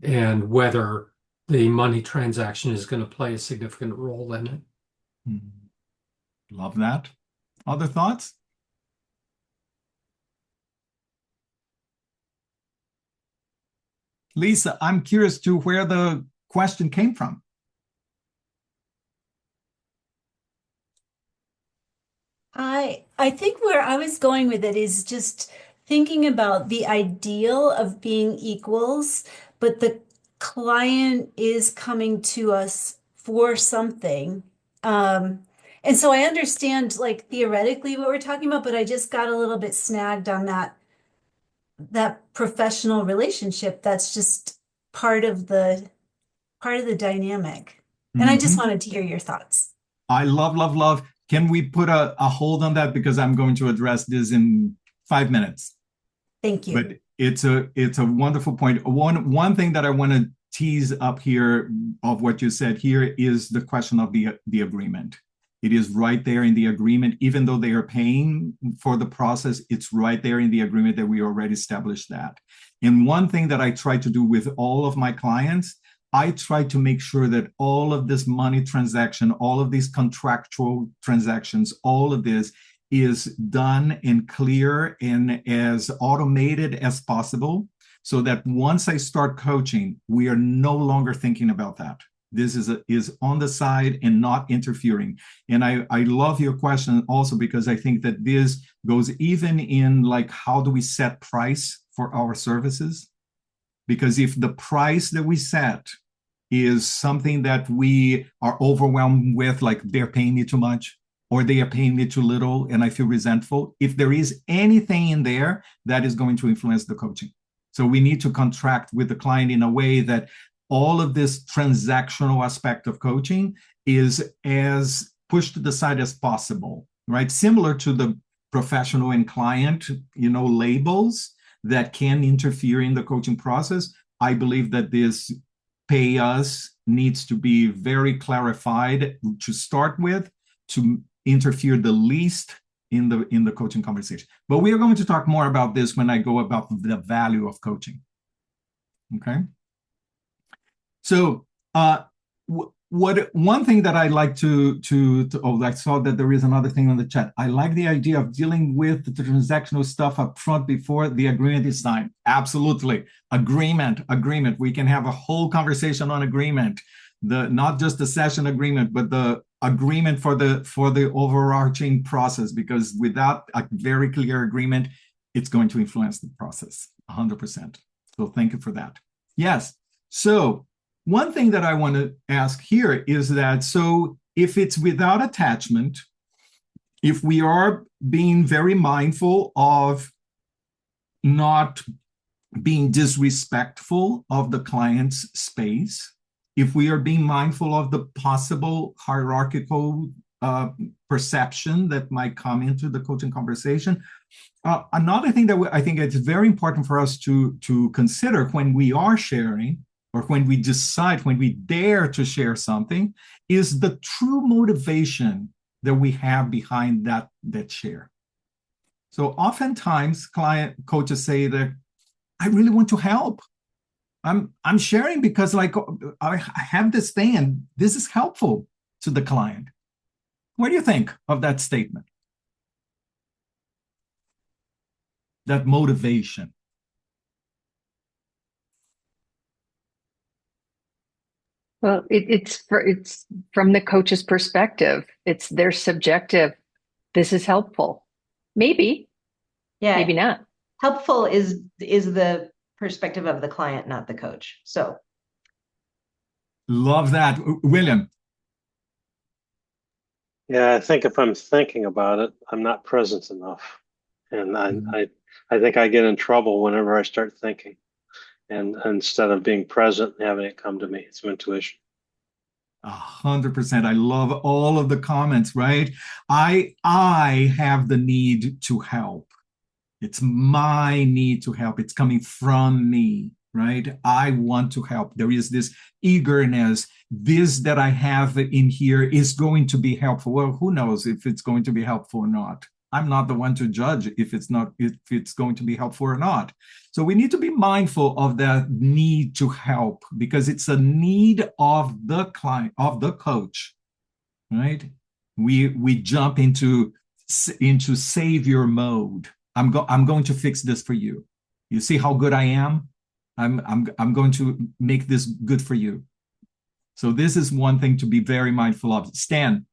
and whether the money transaction is going to play a significant role in it. Love that. Other thoughts? Lisa, I'm curious to where the question came from. I think where I was going with it is just thinking about the ideal of being equals, but the client is coming to us for something. And so I understand like theoretically what we're talking about, but I just got a little bit snagged on that professional relationship. That's just part of the dynamic. And I just wanted to hear your thoughts. I love. Can we put a hold on that? Because I'm going to address this in 5 minutes. Thank you. But it's a wonderful point. One thing that I want to tease up here of what you said here is the question of the agreement. It is right there in the agreement, even though they are paying for the process, it's right there in the agreement that we already established that. And one thing that I try to do with all of my clients, I try to make sure that all of this money transaction, all of these contractual transactions, all of this is done and clear and as automated as possible, so that once I start coaching, we are no longer thinking about that. This is on the side and not interfering. And I love your question also, because I think that this goes even in like, how do we set price for our services? Because if the price that we set is something that we are overwhelmed with, like they're paying me too much, or they are paying me too little, and I feel resentful, if there is anything in there, that is going to influence the coaching. So we need to contract with the client in a way that all of this transactional aspect of coaching is as pushed to the side as possible, right? Similar to the professional and client, labels that can interfere in the coaching process. I believe that this pay us needs to be very clarified to start with, to interfere the least in the coaching conversation. But we are going to talk more about this when I go about the value of coaching. Okay. So one thing that I like I saw that there is another thing on the chat. I like the idea of dealing with the transactional stuff up front before the agreement is signed. Absolutely. Agreement. We can have a whole conversation on agreement. Not just the session agreement, but the agreement for the overarching process, because without a very clear agreement, it's going to influence the process 100%. So thank you for that. Yes. So one thing that I want to ask here is that, so if it's without attachment, if we are being very mindful of not being disrespectful of the client's space, if we are being mindful of the possible hierarchical perception that might come into the coaching conversation, another thing that I think it's very important for us to consider when we are sharing, or when we decide, when we dare to share something, is the true motivation that we have behind that share. So oftentimes coaches say that I really want to help. I'm sharing because like I have this thing and this is helpful to the client. What do you think of that statement? That motivation. Well, it's from the coach's perspective. It's their subjective. This is helpful. Maybe. Yeah. Maybe not. Helpful is the perspective of the client, not the coach. So. Love that. William. Yeah, I think if I'm thinking about it, I'm not present enough. And I think I get in trouble whenever I start thinking. And instead of being present and having it come to me, it's intuition. 100%. I love all of the comments, right? I have the need to help. It's my need to help. It's coming from me, right? I want to help. There is this eagerness. This that I have in here is going to be helpful. Well, who knows if it's going to be helpful or not? I'm not the one to judge if it's going to be helpful or not. So we need to be mindful of that need to help, because it's a need of the client, of the coach, right? We jump into savior mode. I'm going to fix this for you. You see how good I am? I'm going to make this good for you. So this is one thing to be very mindful of. Stan.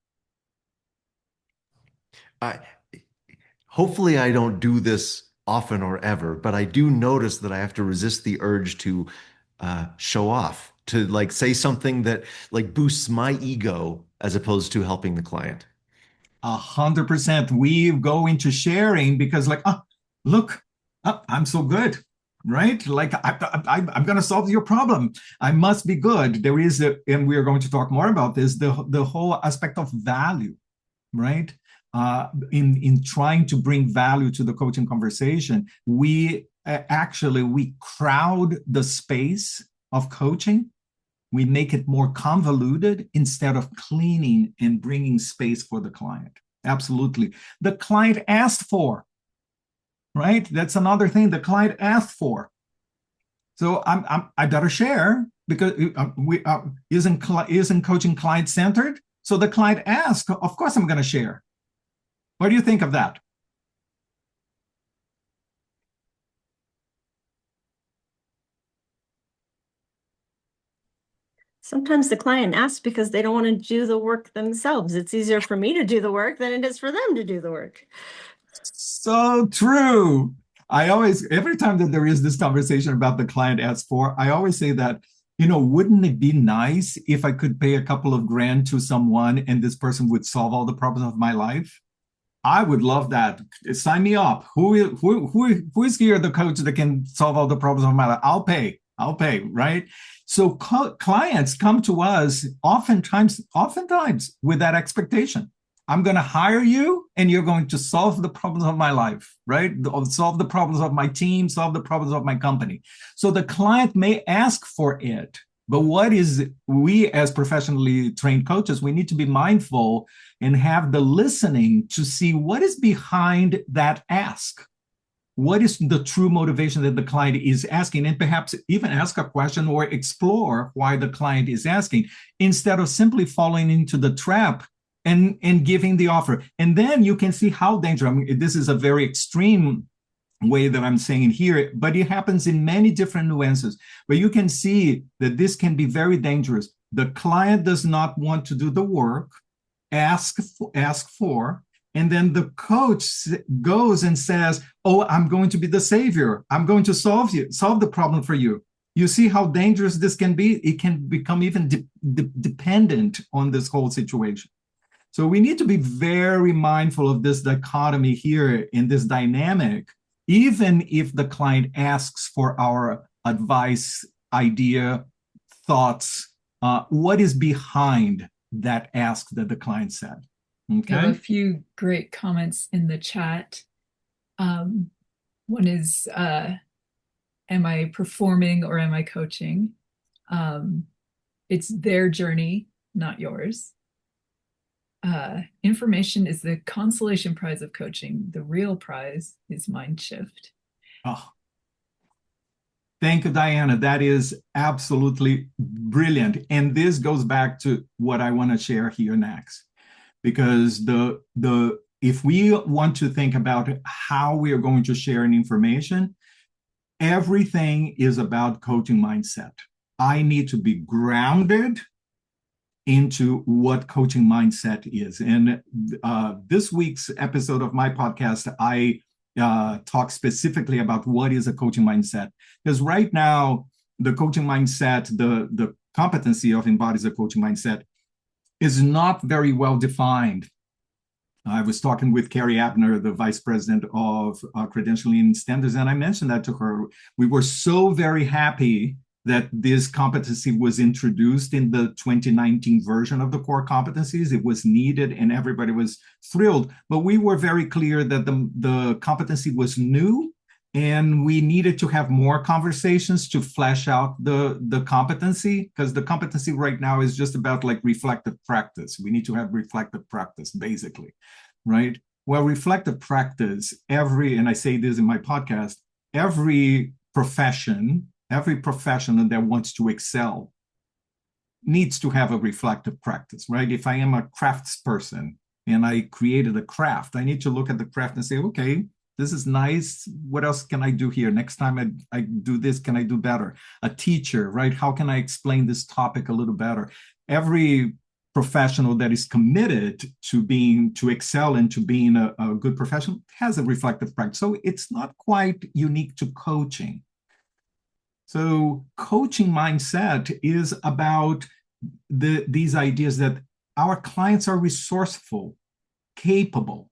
Hopefully I don't do this often or ever, but I do notice that I have to resist the urge to show off, to like say something that like boosts my ego as opposed to helping the client. 100%. We go into sharing because like, look, I'm so good, right? Like I'm going to solve your problem. I must be good. There is and we are going to talk more about this, the whole aspect of value, right? In trying to bring value to the coaching conversation, we crowd the space of coaching. We make it more convoluted instead of cleaning and bringing space for the client. Absolutely. The client asked for, right? That's another thing the client asked for. So I better share, because isn't coaching client-centered? So the client asked, of course I'm going to share. What do you think of that? Sometimes the client asks because they don't want to do the work themselves. It's easier for me to do the work than it is for them to do the work. So true. Every time that there is this conversation about the client asks for, I always say that, wouldn't it be nice if I could pay a couple of grand to someone and this person would solve all the problems of my life? I would love that. Sign me up. Who is here the coach that can solve all the problems of my life? I'll pay, right? So clients come to us oftentimes with that expectation. I'm going to hire you and you're going to solve the problems of my life, right? Solve the problems of my team, solve the problems of my company. So the client may ask for it, but we as professionally trained coaches, we need to be mindful and have the listening to see what is behind that ask. What is the true motivation that the client is asking, and perhaps even ask a question or explore why the client is asking, instead of simply falling into the trap and giving the offer. And then you can see how dangerous. This is a very extreme way that I'm saying here, but it happens in many different nuances. But you can see that this can be very dangerous. The client does not want to do the work, ask for, and then the coach goes and says, "Oh, I'm going to be the savior. I'm going to solve the problem for you." You see how dangerous this can be? It can become even dependent on this whole situation. So we need to be very mindful of this dichotomy here in this dynamic, even if the client asks for our advice, idea, thoughts, what is behind that ask that the client said. Okay. I have a few great comments in the chat. One is, am I performing or am I coaching? It's their journey, not yours. Information is the consolation prize of coaching. The real prize is mind shift. Oh, thank you, Diana. That is absolutely brilliant. And this goes back to what I want to share here next, because if we want to think about how we are going to share an information, everything is about coaching mindset. I need to be grounded into what coaching mindset is. And this week's episode of my podcast, I talk specifically about what is a coaching mindset. Because right now, the coaching mindset, the competency of embodies a coaching mindset is not very well defined. I was talking with Carrie Abner, the vice president of credentialing standards, and I mentioned that to her. We were so very happy that this competency was introduced in the 2019 version of the core competencies. It was needed and everybody was thrilled, but we were very clear that the competency was new and we needed to have more conversations to flesh out the competency, because the competency right now is just about like reflective practice. We need to have reflective practice, basically, right? Well, reflective practice, and I say this in my podcast, every professional that wants to excel needs to have a reflective practice, right? If I am a craftsperson and I created a craft, I need to look at the craft and say, okay, this is nice. What else can I do here? Next time I do this, can I do better? A teacher, right? How can I explain this topic a little better? Every professional that is committed to excel and to being a good professional has a reflective practice. So it's not quite unique to coaching. So coaching mindset is about these ideas that our clients are resourceful, capable,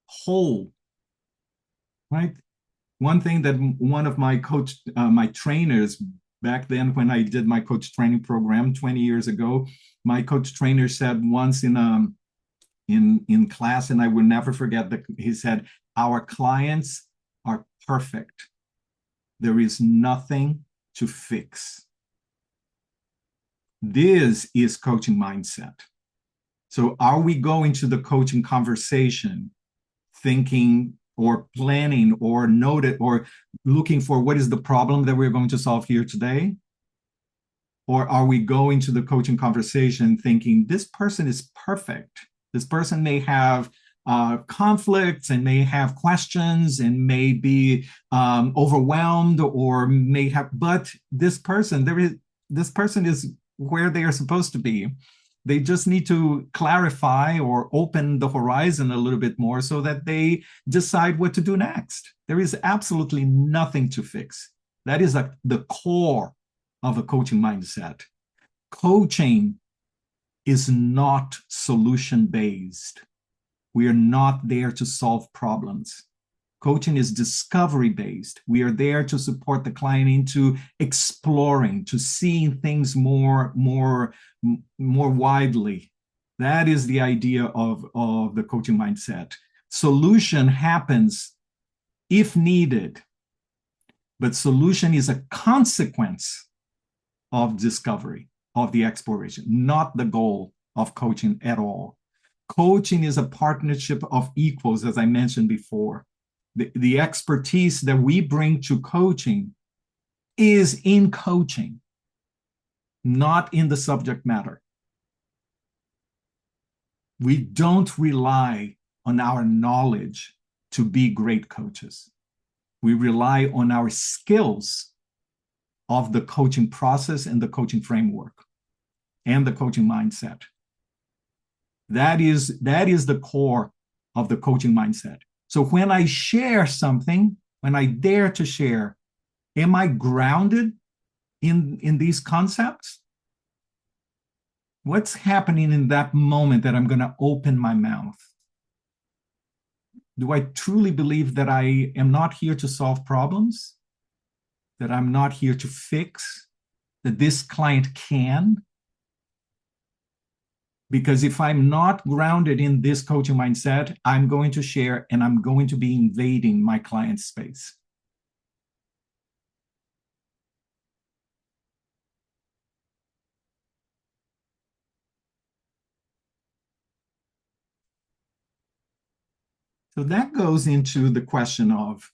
whole, right? One thing that one of my my trainers back then when I did my coach training program 20 years ago, my coach trainer said once in class, and I will never forget that he said, "Our clients are perfect. There is nothing to fix." This is coaching mindset. So are we going to the coaching conversation thinking or planning or noted or looking for what is the problem that we're going to solve here today? Or are we going to the coaching conversation thinking this person is perfect? This person may have conflicts and may have questions and may be overwhelmed or may have, but this person is where they are supposed to be. They just need to clarify or open the horizon a little bit more so that they decide what to do next. There is absolutely nothing to fix. That is the core of a coaching mindset. Coaching is not solution-based. We are not there to solve problems. Coaching is discovery-based. We are there to support the client into exploring, to seeing things more widely. That is the idea of the coaching mindset. Solution happens if needed, but solution is a consequence of discovery, of the exploration, not the goal of coaching at all. Coaching is a partnership of equals, as I mentioned before. The expertise that we bring to coaching is in coaching, not in the subject matter. We don't rely on our knowledge to be great coaches. We rely on our skills of the coaching process and the coaching framework and the coaching mindset. That is the core of the coaching mindset. So when I share something, when I dare to share, am I grounded in these concepts? What's happening in that moment that I'm going to open my mouth? Do I truly believe that I am not here to solve problems? That I'm not here to fix? That this client can? Because if I'm not grounded in this coaching mindset, I'm going to share and I'm going to be invading my client's space. So that goes into the question of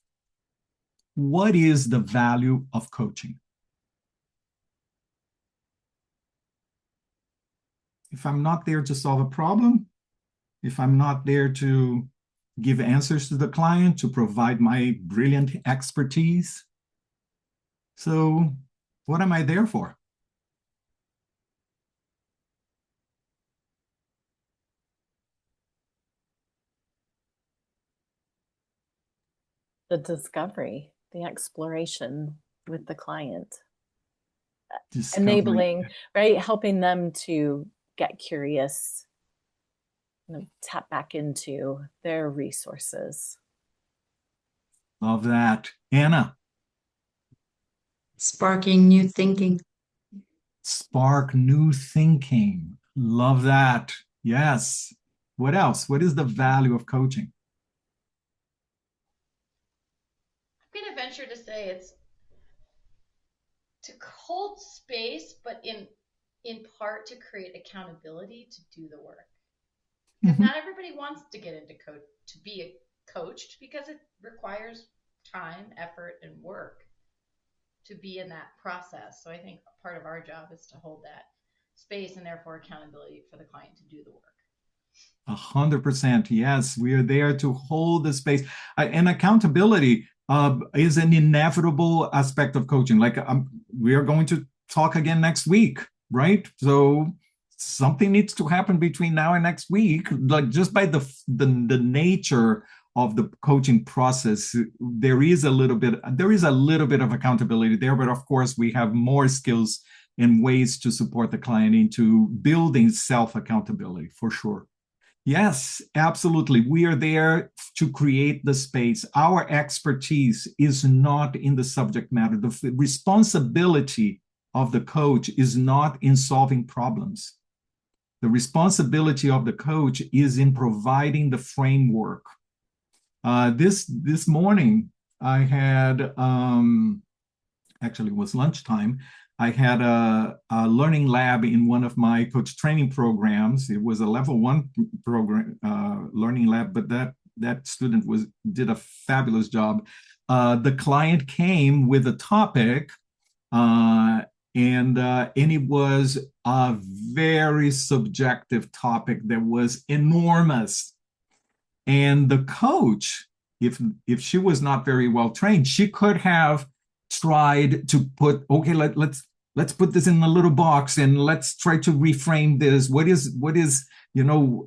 what is the value of coaching? If I'm not there to solve a problem, if I'm not there to give answers to the client, to provide my brilliant expertise, so what am I there for? The discovery, the exploration with the client. Enabling, right? Helping them to get curious, tap back into their resources. Love that. Anna. Sparking new thinking. Spark new thinking. Love that. Yes. What else? What is the value of coaching? I'm going to venture to say it's to hold space, but in part to create accountability to do the work. Because not everybody wants to get into to be coached, because it requires time, effort, and work to be in that process. So I think part of our job is to hold that space and therefore accountability for the client to do the work. 100%. Yes, we are there to hold the space. And accountability is an inevitable aspect of coaching. Like we are going to talk again next week, right? So something needs to happen between now and next week. Like just by the nature of the coaching process, there is a little bit of accountability there, but of course we have more skills and ways to support the client into building self-accountability for sure. Yes, absolutely. We are there to create the space. Our expertise is not in the subject matter. The responsibility of the coach is not in solving problems. The responsibility of the coach is in providing the framework. This morning, I had, actually it was lunchtime, I had a learning lab in one of my coach training programs. It was a level 1 program, learning lab, but that student did a fabulous job. The client came with a topic, and it was a very subjective topic that was enormous. And the coach, if she was not very well trained, she could have tried to put, okay, let's put this in a little box and let's try to reframe this. What is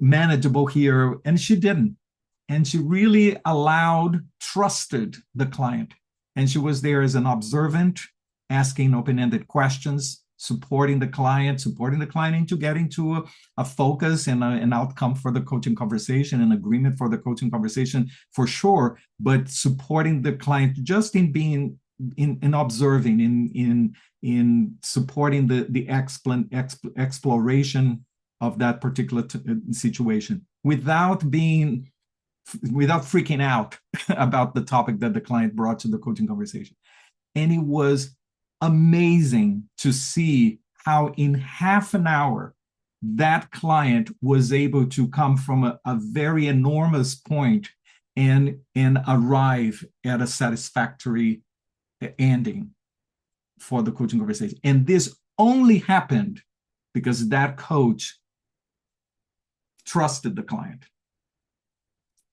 manageable here? And she didn't. And she really trusted the client. And she was there as an observant, asking open-ended questions, supporting the client into getting to a focus and an outcome for the coaching conversation, an agreement for the coaching conversation for sure, but supporting the client just in being in observing, in supporting the exploration of that particular situation without freaking out about the topic that the client brought to the coaching conversation. And it was amazing to see how in half an hour that client was able to come from a very enormous point and arrive at a satisfactory ending for the coaching conversation. And this only happened because that coach trusted the client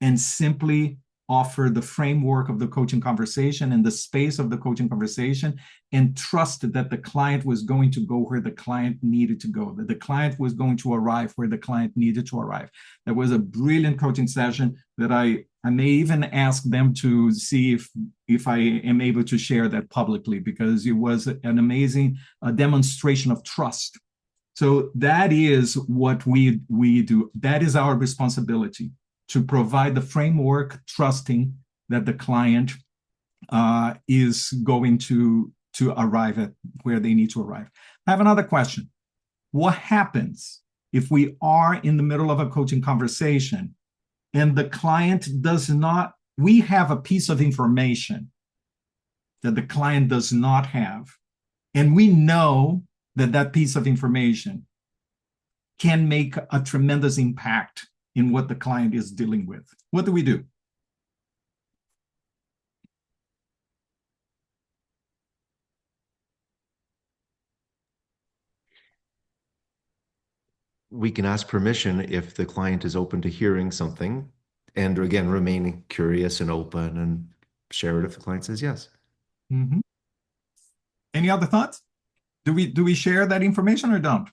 and simply offer the framework of the coaching conversation and the space of the coaching conversation, and trusted that the client was going to go where the client needed to go, that the client was going to arrive where the client needed to arrive. That was a brilliant coaching session that I may even ask them to see if I am able to share that publicly, because it was an amazing demonstration of trust. So that is what we do. That is our responsibility, to provide the framework, trusting that the client is going to arrive at where they need to arrive. I have another question. What happens if we are in the middle of a coaching conversation and the client does not, we have a piece of information that the client does not have, and we know that that piece of information can make a tremendous impact in what the client is dealing with? What do we do? We can ask permission if the client is open to hearing something, and again, remain curious and open, and share it if the client says yes. Mm-hmm. Any other thoughts? Do we share that information or don't?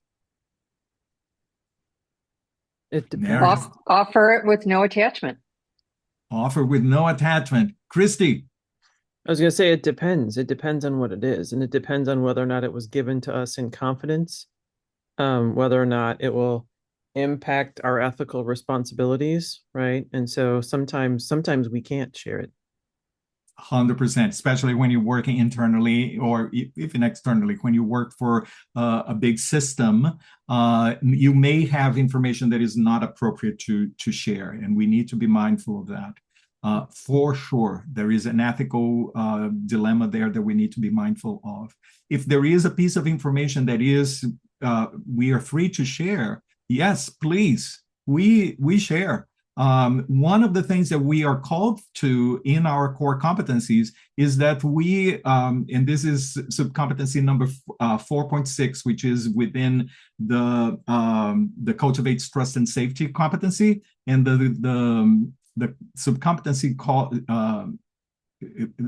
It depends. Offer it with no attachment. Offer with no attachment. Christy. I was going to say it depends. It depends on what it is, and it depends on whether or not it was given to us in confidence, whether or not it will impact our ethical responsibilities, right? And so sometimes we can't share it. 100%, especially when you're working internally or even externally. When you work for a big system, you may have information that is not appropriate to share, and we need to be mindful of that. For sure, there is an ethical dilemma there that we need to be mindful of. If there is a piece of information that is we are free to share, yes, please, we share. One of the things that we are called to in our core competencies is that we, and this is subcompetency number 4.6, which is within the cultivates trust and safety competency, and the subcompetency called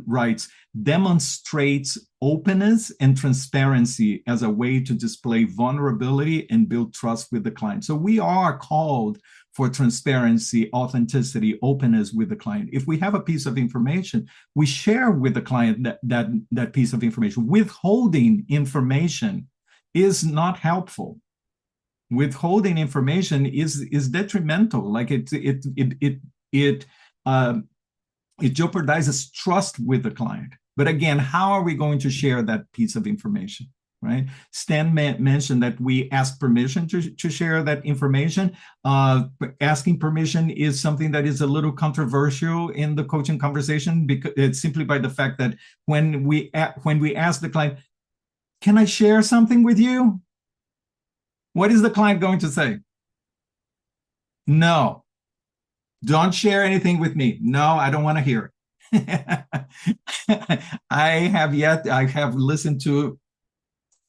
writes, demonstrates openness and transparency as a way to display vulnerability and build trust with the client. So we are called for transparency, authenticity, openness with the client. If we have a piece of information, we share with the client that piece of information. Withholding information is not helpful. Withholding information is detrimental. Like it jeopardizes trust with the client. But again, how are we going to share that piece of information, right? Stan mentioned that we ask permission to share that information. Asking permission is something that is a little controversial in the coaching conversation, because it's simply by the fact that when we ask the client, can I share something with you? What is the client going to say? No. Don't share anything with me. No, I don't want to hear it. I have listened to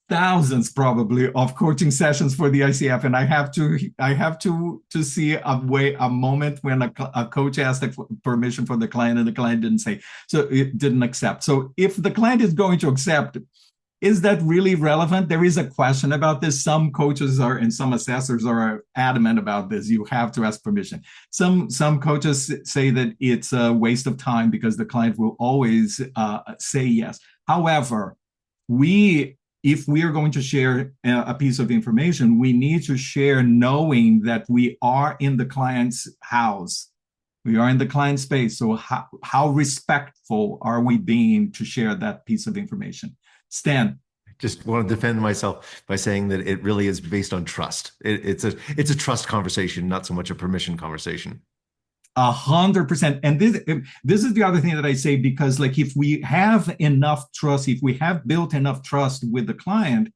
thousands probably of coaching sessions for the ICF, and I have to see a moment when a coach asked permission for the client and the client didn't say, so it didn't accept. So if the client is going to accept, is that really relevant? There is a question about this. Some coaches and some assessors are adamant about this. You have to ask permission. Some coaches say that it's a waste of time because the client will always say yes. However, if we are going to share a piece of information, we need to share knowing that we are in the client's house. We are in the client space. So how respectful are we being to share that piece of information? Stan. Just want to defend myself by saying that it really is based on trust. It's a trust conversation, not so much a permission conversation. 100%. And this is the other thing that I say, because like if we have enough trust, if we have built enough trust with the client,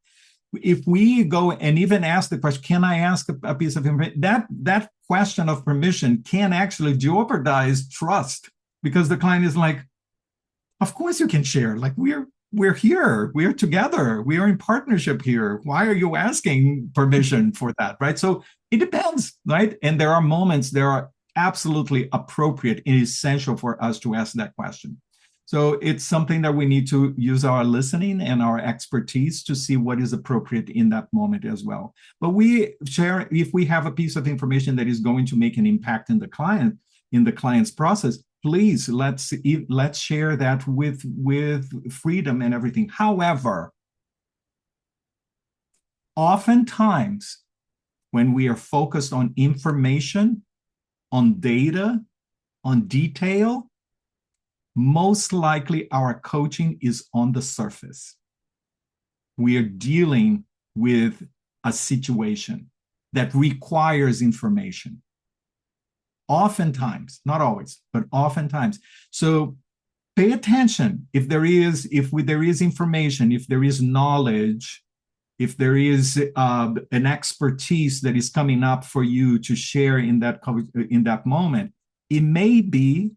if we go and even ask the question, can I ask a piece of information? That question of permission can actually jeopardize trust, because the client is like, of course you can share. Like we're here, we're together, we are in partnership here. Why are you asking permission for that, right? So it depends, right? And there are moments, there are absolutely appropriate and essential for us to ask that question. So it's something that we need to use our listening and our expertise to see what is appropriate in that moment as well. But we share, if we have a piece of information that is going to make an impact in the client's process, please let's share that with freedom and everything. However, oftentimes when we are focused on information, on data, on detail, most likely our coaching is on the surface. We are dealing with a situation that requires information. Oftentimes, not always, but oftentimes. So pay attention if there is information, if there is knowledge, if there is an expertise that is coming up for you to share in that moment. It may be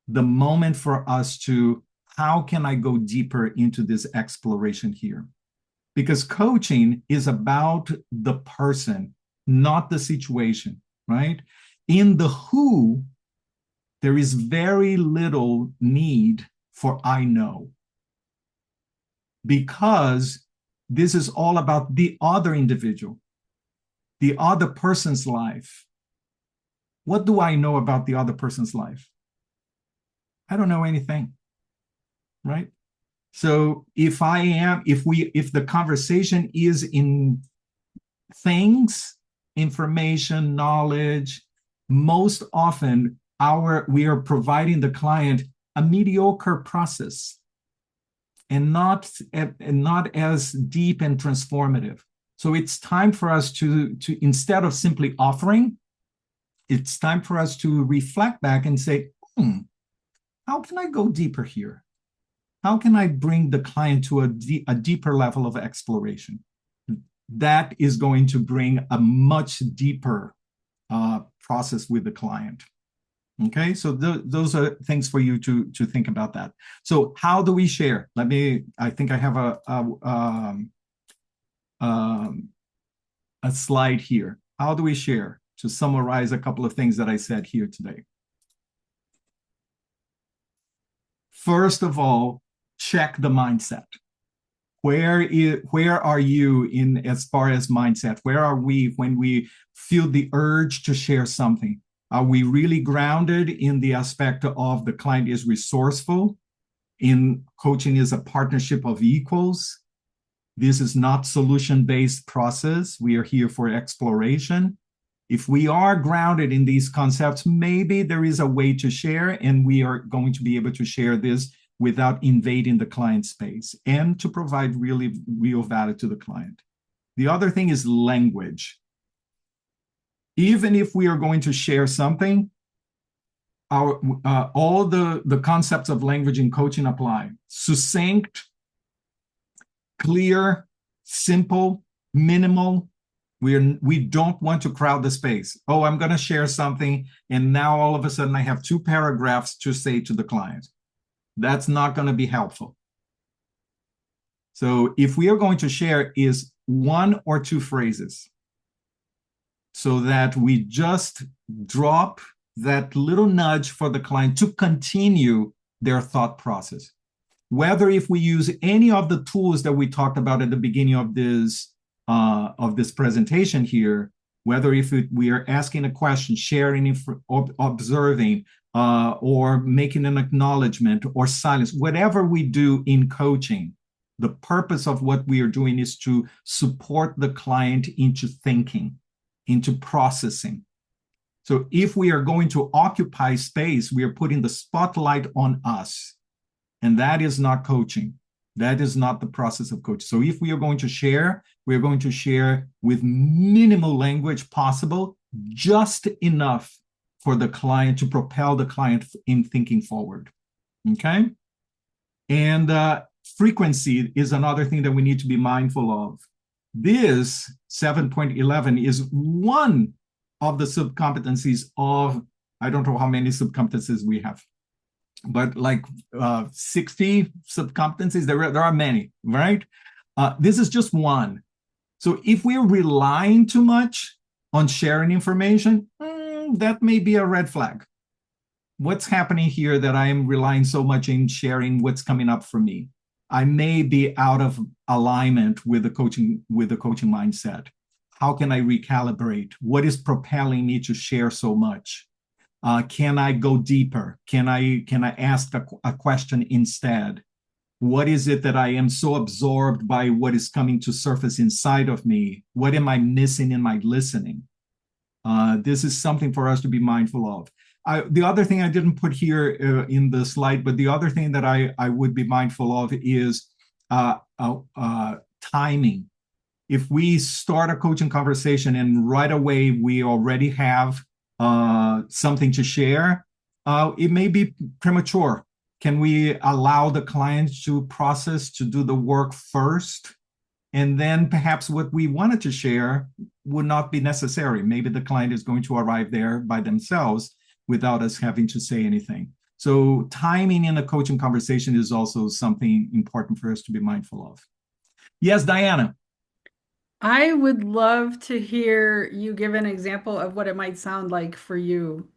the moment for us to, how can I go deeper into this exploration here? Because coaching is about the person, not the situation, right? In the who, there is very little need for I know, because this is all about the other individual, the other person's life. What do I know about the other person's life? I don't know anything, right? So if the conversation is in things, information, knowledge, most often we are providing the client a mediocre process and not as deep and transformative. So it's time for us to instead of simply offering, it's time for us to reflect back and say, how can I go deeper here? How can I bring the client to a deeper level of exploration? That is going to bring a much deeper process with the client. Okay, so those are things for you to think about that. So how do we share? I think I have a slide here. How do we share? To summarize a couple of things that I said here today. First of all, check the mindset. Where are you in as far as mindset? Where are we when we feel the urge to share something? Are we really grounded in the aspect of the client is resourceful? In coaching is a partnership of equals. This is not solution-based process. We are here for exploration. If we are grounded in these concepts, maybe there is a way to share, and we are going to be able to share this without invading the client space and to provide real value to the client. The other thing is language. Even if we are going to share something, all the concepts of language in coaching apply. Succinct, clear, simple, minimal. We don't want to crowd the space. Oh, I'm going to share something, and now all of a sudden I have 2 paragraphs to say to the client. That's not going to be helpful. So if we are going to share, is 1 or 2 phrases, so that we just drop that little nudge for the client to continue their thought process. Whether if we use any of the tools that we talked about at the beginning of this presentation here, whether if we are asking a question, sharing, observing, or making an acknowledgement or silence, whatever we do in coaching, the purpose of what we are doing is to support the client into thinking, into processing. So if we are going to occupy space, we are putting the spotlight on us. And that is not coaching. That is not the process of coaching. So if we are going to share, we're going to share with minimal language possible, just enough for the client to propel the client in thinking forward. Okay? And frequency is another thing that we need to be mindful of. This 7.11 is one of the subcompetencies of, I don't know how many subcompetencies we have, but like 60 subcompetencies. There are many, right? This is just one. So if we're relying too much on sharing information, that may be a red flag. What's happening here that I am relying so much in sharing what's coming up for me? I may be out of alignment with the coaching mindset. How can I recalibrate? What is propelling me to share so much? Can I go deeper? Can I ask a question instead? What is it that I am so absorbed by what is coming to surface inside of me? What am I missing in my listening? This is something for us to be mindful of. The other thing I didn't put here in the slide, but the other thing that I would be mindful of is timing. If we start a coaching conversation and right away we already have something to share, it may be premature. Can we allow the client to process, to do the work first? And then perhaps what we wanted to share would not be necessary. Maybe the client is going to arrive there by themselves without us having to say anything. So timing in a coaching conversation is also something important for us to be mindful of. Yes, Diana. I would love to hear you give an example of what it might sound like for you.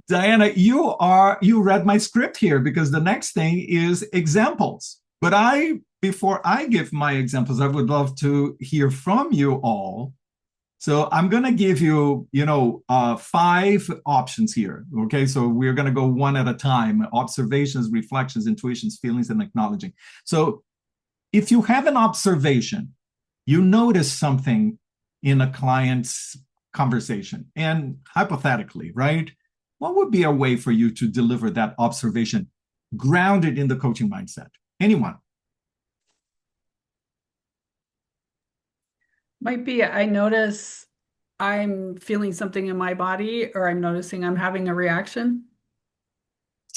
Diana, you read my script here, because the next thing is examples. But before I give my examples, I would love to hear from you all. So I'm going to give you, 5 options here. Okay, so we're going to go one at a time: observations, reflections, intuitions, feelings, and acknowledging. So if you have an observation, you notice something in a client's conversation, and hypothetically, right, what would be a way for you to deliver that observation grounded in the coaching mindset? Anyone? Might be, I notice I'm feeling something in my body, or I'm noticing I'm having a reaction.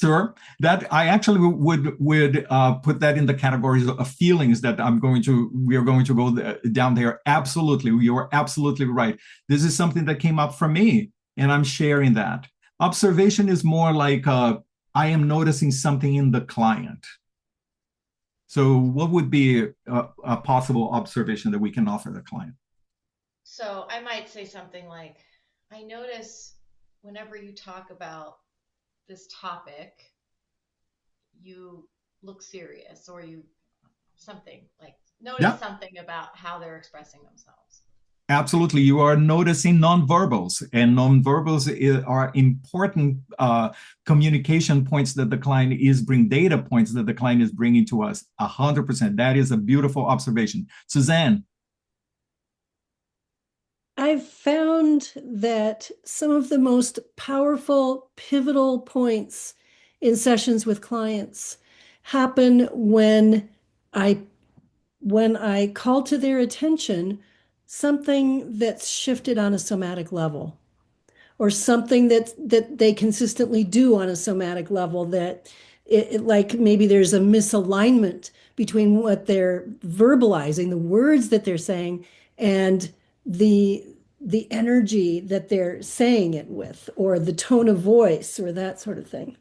Sure. That I actually would put that in the categories of feelings that we are going to go down there. Absolutely. You are absolutely right. This is something that came up for me, and I'm sharing that. Observation is more like I am noticing something in the client. So what would be a possible observation that we can offer the client? So I might say something like, I notice whenever you talk about this topic, you look serious, or you something like notice something about how they're expressing themselves. Absolutely. You are noticing nonverbals, and nonverbals are important communication points that the client is data points that the client is bringing to us. 100%. That is a beautiful observation. Suzanne. I've found that some of the most powerful, pivotal points in sessions with clients happen when I call to their attention something that's shifted on a somatic level, or something that they consistently do on a somatic level, that like maybe there's a misalignment between what they're verbalizing, the words that they're saying, and the energy that they're saying it with, or the tone of voice, or that sort of thing.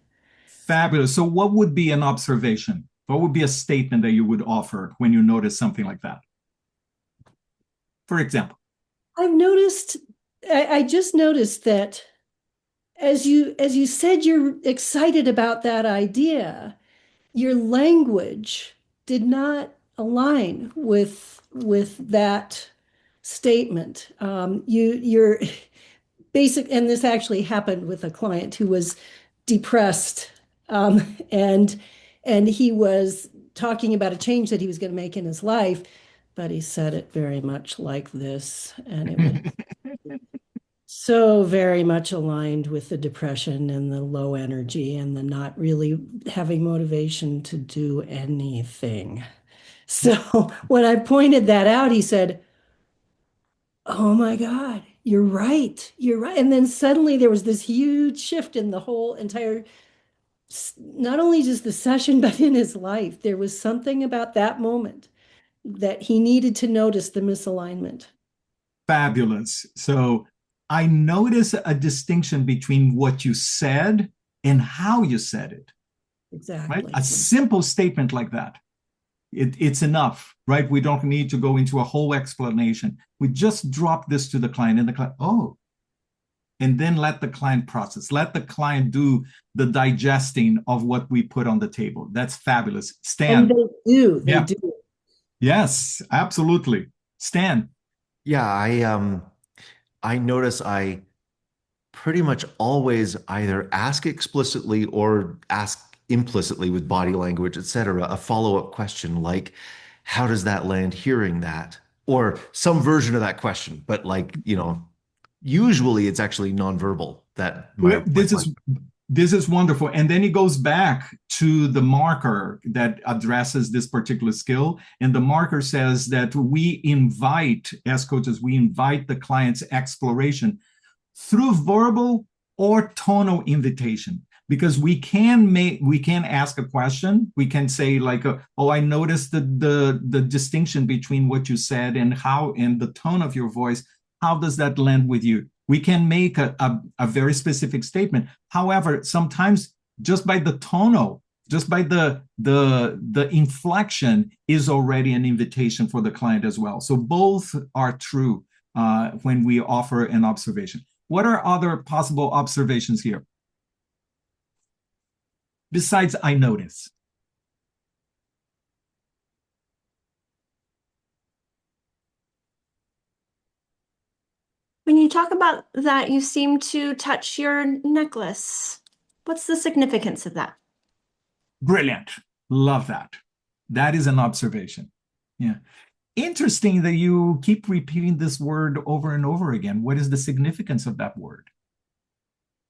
Fabulous. So what would be an observation? What would be a statement that you would offer when you notice something like that? For example, I just noticed that as you said you're excited about that idea, your language did not align with that statement. You're basic, and this actually happened with a client who was depressed, and he was talking about a change that he was going to make in his life, but he said it very much like this, and it was so very much aligned with the depression and the low energy and the not really having motivation to do anything. So when I pointed that out, he said, "Oh my God, you're right. You're right." And then suddenly there was this huge shift in the whole entire, not only just the session, but in his life. There was something about that moment that he needed to notice the misalignment. Fabulous. So I notice a distinction between what you said and how you said it. Exactly. Right? A simple statement like that. It's enough, right? We don't need to go into a whole explanation. We just drop this to the client, and the client, oh, and then let the client process. Let the client do the digesting of what we put on the table. That's fabulous. Stan. And they do. They do. Yes, absolutely. Stan. Yeah, I notice I pretty much always either ask explicitly or ask implicitly with body language, etc., a follow-up question like, how does that land hearing that? Or some version of that question. But like, usually it's actually nonverbal that this is wonderful. And then it goes back to the marker that addresses this particular skill. And the marker says that we invite, as coaches, we invite the client's exploration through verbal or tonal invitation, because we can ask a question. We can say like, oh, I noticed the distinction between what you said and the tone of your voice. How does that land with you? We can make a very specific statement. However, sometimes just by the tonal, just by the inflection is already an invitation for the client as well. So both are true when we offer an observation. What are other possible observations here? Besides, I notice. When you talk about that, you seem to touch your necklace. What's the significance of that? Brilliant. Love that. That is an observation. Yeah. Interesting that you keep repeating this word over and over again. What is the significance of that word?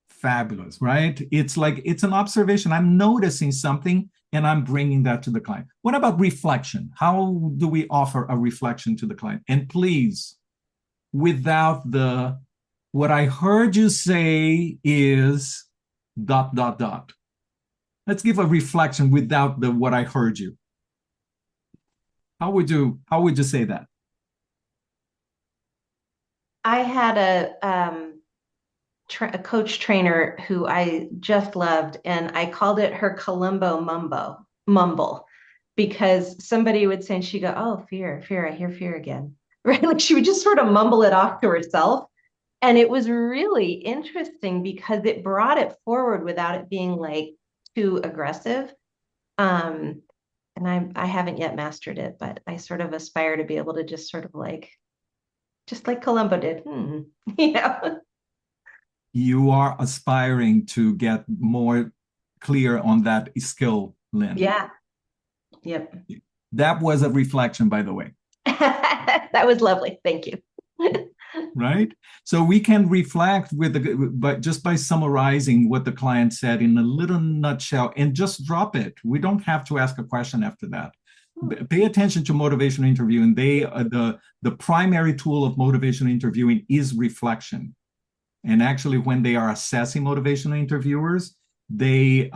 Fabulous, right? It's like, it's an observation. I'm noticing something and I'm bringing that to the client. What about reflection? How do we offer a reflection to the client? And please, without what I heard you say is ... Let's give a reflection without what I heard you. How would you say that? I had a coach trainer who I just loved, and I called it her Columbo mumble, because somebody would say, and she'd go, oh, fear, I hear fear again. Right? Like she would just sort of mumble it off to herself. And it was really interesting because it brought it forward without it being like too aggressive. And I haven't yet mastered it, but I sort of aspire to be able to just sort of like, just like Columbo did. You are aspiring to get more clear on that skill, Lynn. Yeah. Yep. That was a reflection, by the way. That was lovely. Thank you. Right? So we can reflect but just by summarizing what the client said in a little nutshell and just drop it. We don't have to ask a question after that. Pay attention to motivational interviewing. The primary tool of motivational interviewing is reflection. And actually, when they are assessing motivational interviewers, they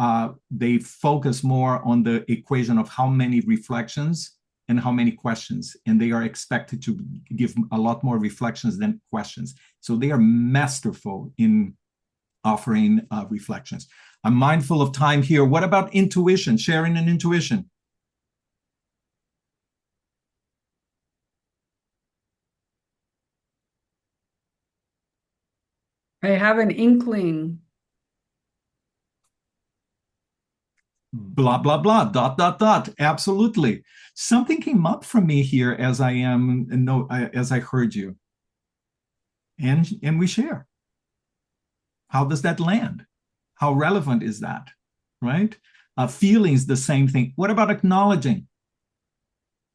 focus more on the equation of how many reflections and how many questions, and they are expected to give a lot more reflections than questions. So they are masterful in offering reflections. I'm mindful of time here. What about intuition, sharing an intuition? I have an inkling. Blah, blah, blah, ... Absolutely. Something came up for me here as I heard you. And we share. How does that land? How relevant is that, right? Feelings, the same thing. What about acknowledging?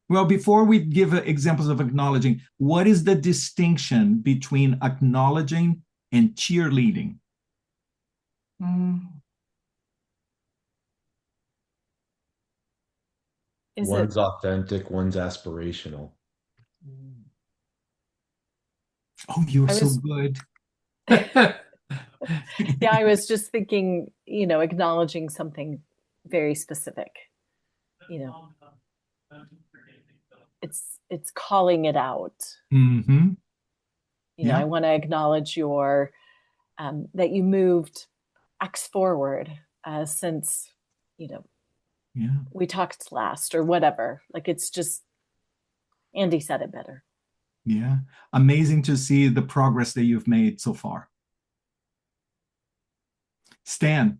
Well, before we give examples of acknowledging, what is the distinction between acknowledging and cheerleading? One's authentic, one's aspirational. Oh, you're so good. Yeah, I was just thinking, acknowledging something very specific. It's calling it out. Mm-hmm. I want to acknowledge your that you moved X forward since we talked last or whatever. Like, it's just, Andy said it better. Yeah. Amazing to see the progress that you've made so far. Stan.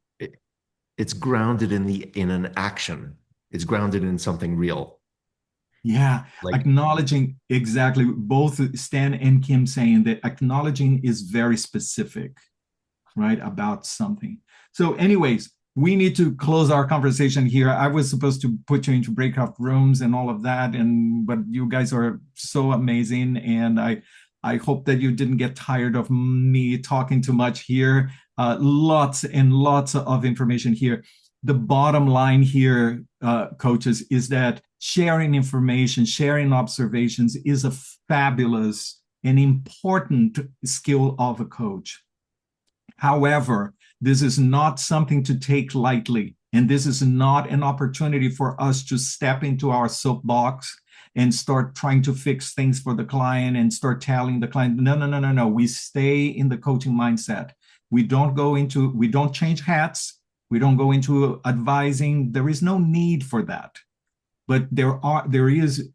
It's grounded in an action. It's grounded in something real. Yeah, like acknowledging, exactly, both Stan and Kim saying that acknowledging is very specific, right, about something. So anyways, we need to close our conversation here. I was supposed to put you into breakout rooms and all of that, but you guys are so amazing, and I hope that you didn't get tired of me talking too much here. Lots and lots of information here. The bottom line here, coaches, is that sharing information, sharing observations is a fabulous and important skill of a coach. However, this is not something to take lightly, and this is not an opportunity for us to step into our soapbox and start trying to fix things for the client and start telling the client, no. We stay in the coaching mindset. We don't change hats. We don't go into advising. There is no need for that. But there is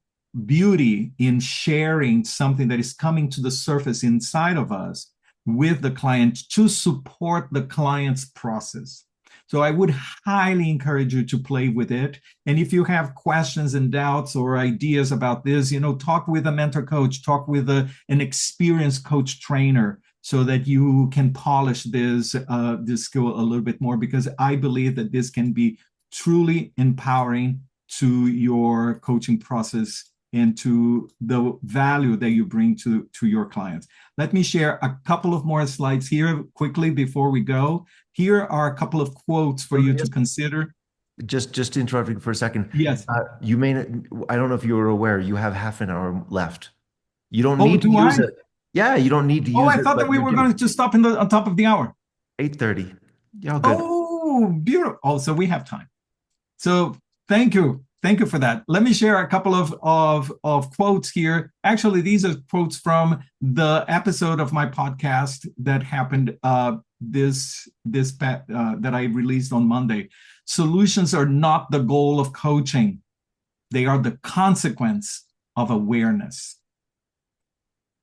beauty in sharing something that is coming to the surface inside of us with the client to support the client's process. So I would highly encourage you to play with it. And if you have questions and doubts or ideas about this, talk with a mentor coach, talk with an experienced coach trainer, so that you can polish this skill a little bit more, because I believe that this can be truly empowering to your coaching process and to the value that you bring to your clients. Let me share a couple of more slides here quickly before we go. Here are a couple of quotes for you to consider. Just interrupting for a second. Yes. You may not, I don't know if you were aware, you have half an hour left. You don't need to use it. Yeah, you don't need to use it. Oh, I thought that we were going to stop on top of the hour. 8:30. Yeah, good. Oh, beautiful. Oh, so we have time. So thank you. Thank you for that. Let me share a couple of quotes here. Actually, these are quotes from the episode of my podcast that happened that I released on Monday. Solutions are not the goal of coaching. They are the consequence of awareness.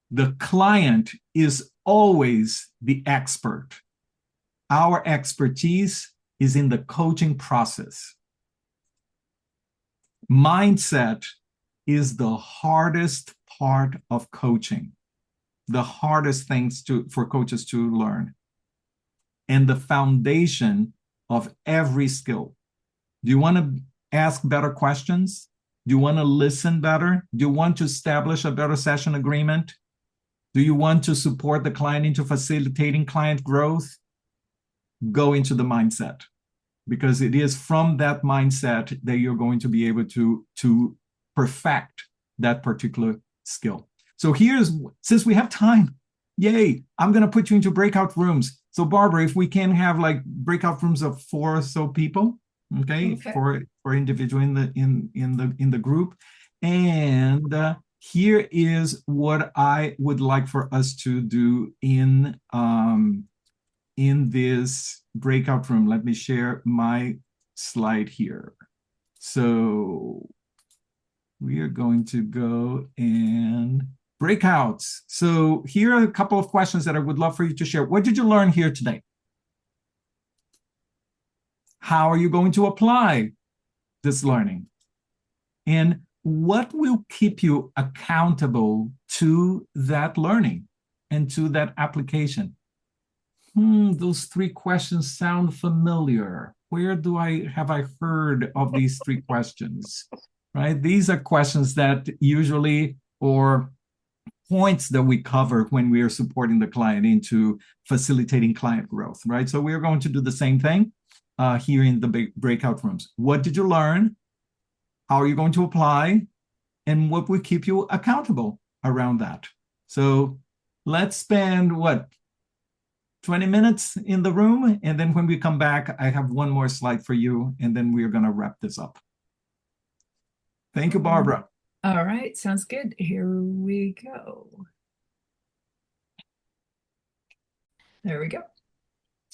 The client is always the expert. Our expertise is in the coaching process. Mindset is the hardest part of coaching, the hardest things for coaches to learn, and the foundation of every skill. Do you want to ask better questions? Do you want to listen better? Do you want to establish a better session agreement? Do you want to support the client into facilitating client growth? Go into the mindset, because it is from that mindset that you're going to be able to perfect that particular skill. So since we have time, yay, I'm going to put you into breakout rooms. So Barbara, if we can have like breakout rooms of 4 or so people, okay. for individual in the group. And here is what I would like for us to do in this breakout room. Let me share my slide here. So we are going to go and breakouts. So here are a couple of questions that I would love for you to share. What did you learn here today? How are you going to apply this learning? And what will keep you accountable to that learning and to that application? Those 3 questions sound familiar. Where have I heard of these 3 questions? Right? These are questions that usually, or points that we cover when we are supporting the client into facilitating client growth, right? So we're going to do the same thing here in the breakout rooms. What did you learn? How are you going to apply? And what will keep you accountable around that? So let's spend, 20 minutes in the room. And then when we come back, I have one more slide for you. And then we're going to wrap this up. Thank you, Barbara. All right. Sounds good. Here we go. There we go.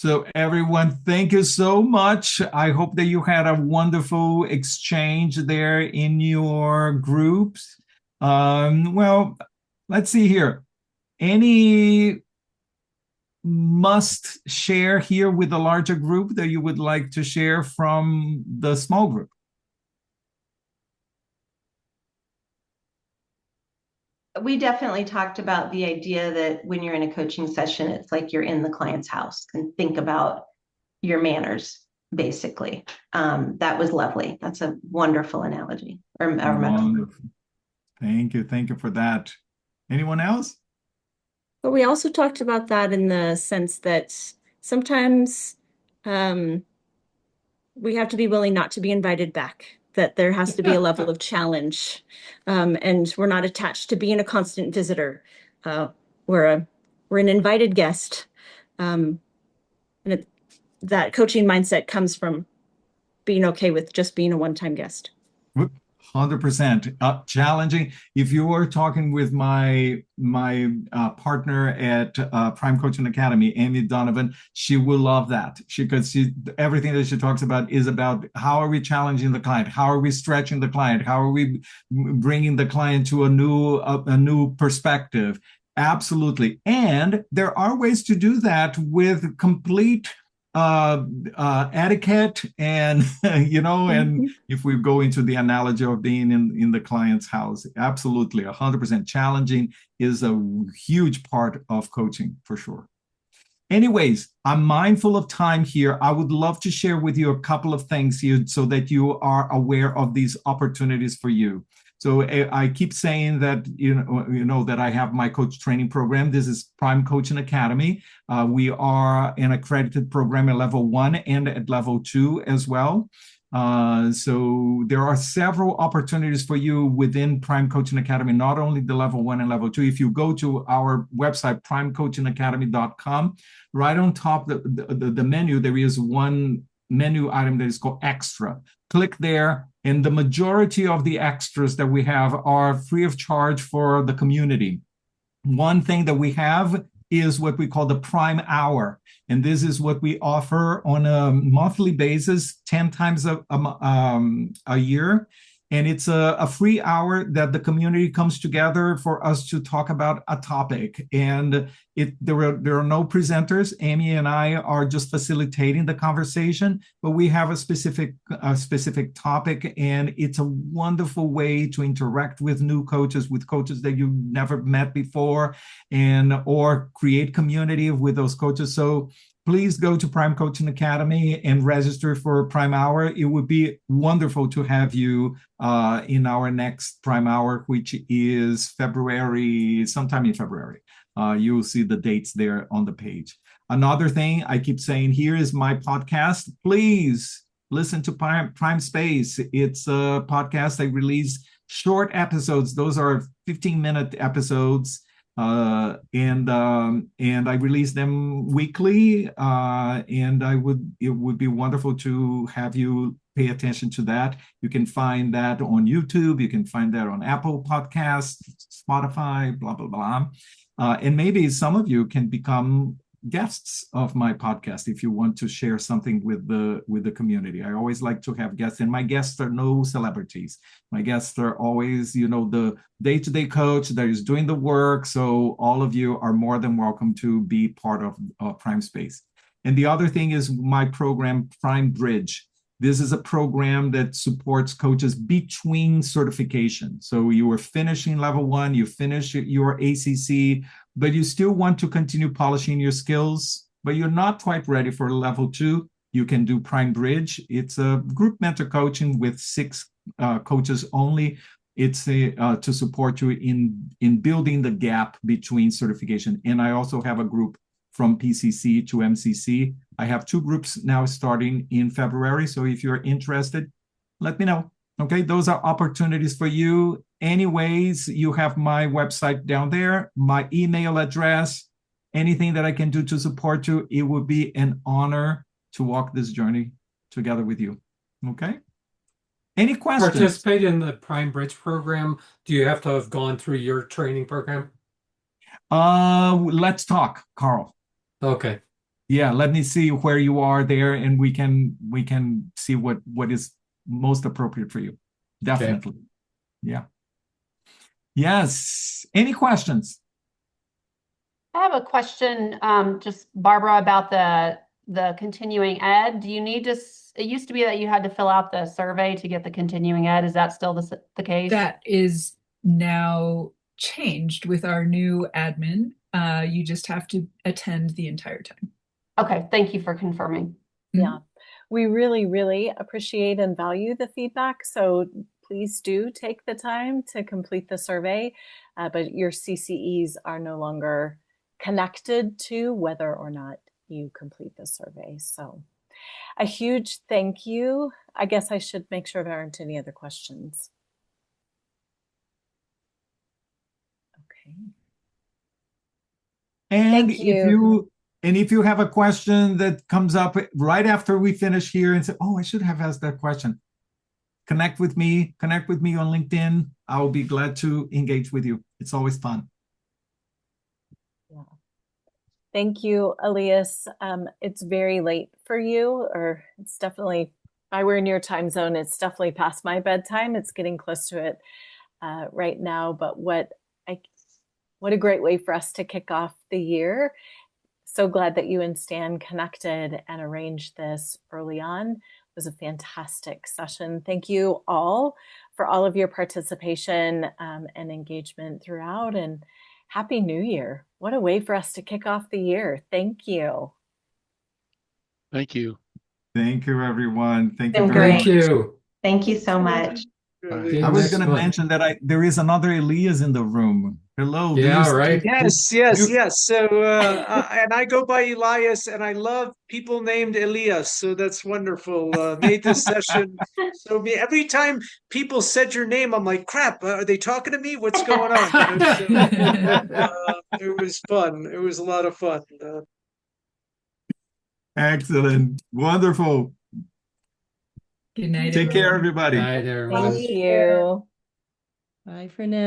So everyone, thank you so much. I hope that you had a wonderful exchange there in your groups. Well, let's see here. Any must share here with the larger group that you would like to share from the small group? We definitely talked about the idea that when you're in a coaching session, it's like you're in the client's house and think about your manners, basically. That was lovely. That's a wonderful analogy or metaphor. Wonderful. Thank you. Thank you for that. Anyone else? But we also talked about that in the sense that sometimes we have to be willing not to be invited back, that there has to be a level of challenge. And we're not attached to being a constant visitor. We're an invited guest. And that coaching mindset comes from being okay with just being a one-time guest. 100% challenging. If you were talking with my partner at Prime Coaching Academy, Amy Donovan, she will love that. Because everything that she talks about is about how are we challenging the client, how are we stretching the client, how are we bringing the client to a new perspective. Absolutely, and there are ways to do that with complete etiquette and and if we go into the analogy of being in the client's house, absolutely 100% challenging is a huge part of coaching for sure. Anyways, I'm mindful of time here. I would love to share with you a couple of things here so that you are aware of these opportunities for you. So I keep saying that, you know that I have my coach training program. This is Prime Coaching Academy. We are an accredited program at level 1 and at level 2 as well. So there are several opportunities for you within Prime Coaching Academy, not only the level 1 and level 2. If you go to our website, primecoachingacademy.com, right on top the menu, there is one menu item that is called Extra. Click there, and the majority of the extras that we have are free of charge for the community. One thing that we have is what we call the Prime Hour. And this is what we offer on a monthly basis, 10 times a year. And it's a free hour that the community comes together for us to talk about a topic. And there are no presenters. Amy and I are just facilitating the conversation, but we have a specific topic, and it's a wonderful way to interact with new coaches, with coaches that you've never met before, or create community with those coaches. So please go to Prime Coaching Academy and register for Prime Hour. It would be wonderful to have you in our next Prime Hour, which is sometime in February. You'll see the dates there on the page. Another thing I keep saying here is my podcast. Please listen to Prime Space. It's a podcast I release short episodes. Those are 15-minute episodes. And I release them weekly, and it would be wonderful to have you pay attention to that. You can find that on YouTube. You can find that on Apple Podcasts, Spotify, blah, blah, blah. And maybe some of you can become guests of my podcast if you want to share something with the community. I always like to have guests, and my guests are no celebrities. My guests are always, the day-to-day coach that is doing the work. So all of you are more than welcome to be part of Prime Space. And the other thing is my program, Prime Bridge. This is a program that supports coaches between certification. So you are finishing level 1, you finish your ACC, but you still want to continue polishing your skills, but you're not quite ready for level 2. You can do Prime Bridge. It's a group mentor coaching with 6 coaches only. It's to support you in building the gap between certification. And I also have a group from PCC to MCC. I have 2 groups now starting in February. So if you're interested, let me know. Okay, those are opportunities for you. Anyways, you have my website down there, my email address, anything that I can do to support you. It would be an honor to walk this journey together with you. Okay? Any questions? Participate in the Prime Bridge program. Do you have to have gone through your training program? Let's talk, Carl. Okay. Yeah, let me see where you are there, and we can see what is most appropriate for you. Definitely. Okay. Yeah. Yes. Any questions? I have a question, just Barbara, about the continuing ed. Do you need to? It used to be that you had to fill out the survey to get the continuing ed. Is that still the case? That is now changed with our new admin. You just have to attend the entire time. Okay, thank you for confirming. Yeah, we really, really appreciate and value the feedback. So please do take the time to complete the survey, but your CCEs are no longer connected to whether or not you complete the survey. So a huge thank you. I guess I should make sure there aren't any other questions. Okay. And if you have a question that comes up right after we finish here and say, oh, I should have asked that question, connect with me on LinkedIn. I'll be glad to engage with you. It's always fun. Yeah. Thank you, Elias. It's very late for you, or it's definitely, if I were in your time zone, it's definitely past my bedtime. It's getting close to it right now, but what a great way for us to kick off the year. So glad that you and Stan connected and arranged this early on. It was a fantastic session. Thank you all for all of your participation and engagement throughout, and Happy New Year. What a way for us to kick off the year. Thank you. Thank you. Thank you, everyone. Thank you very much. Thank you so much. I was going to mention that there is another Elias in the room. Hello. Yeah, right. Yes. So, and I go by Elias, and I love people named Elias. So that's wonderful. Made this session. So every time people said your name, I'm like, crap, are they talking to me? What's going on? It was fun. It was a lot of fun. Excellent. Wonderful. Good night. Take care, everybody. Good night, everyone. Thank you. Bye for now.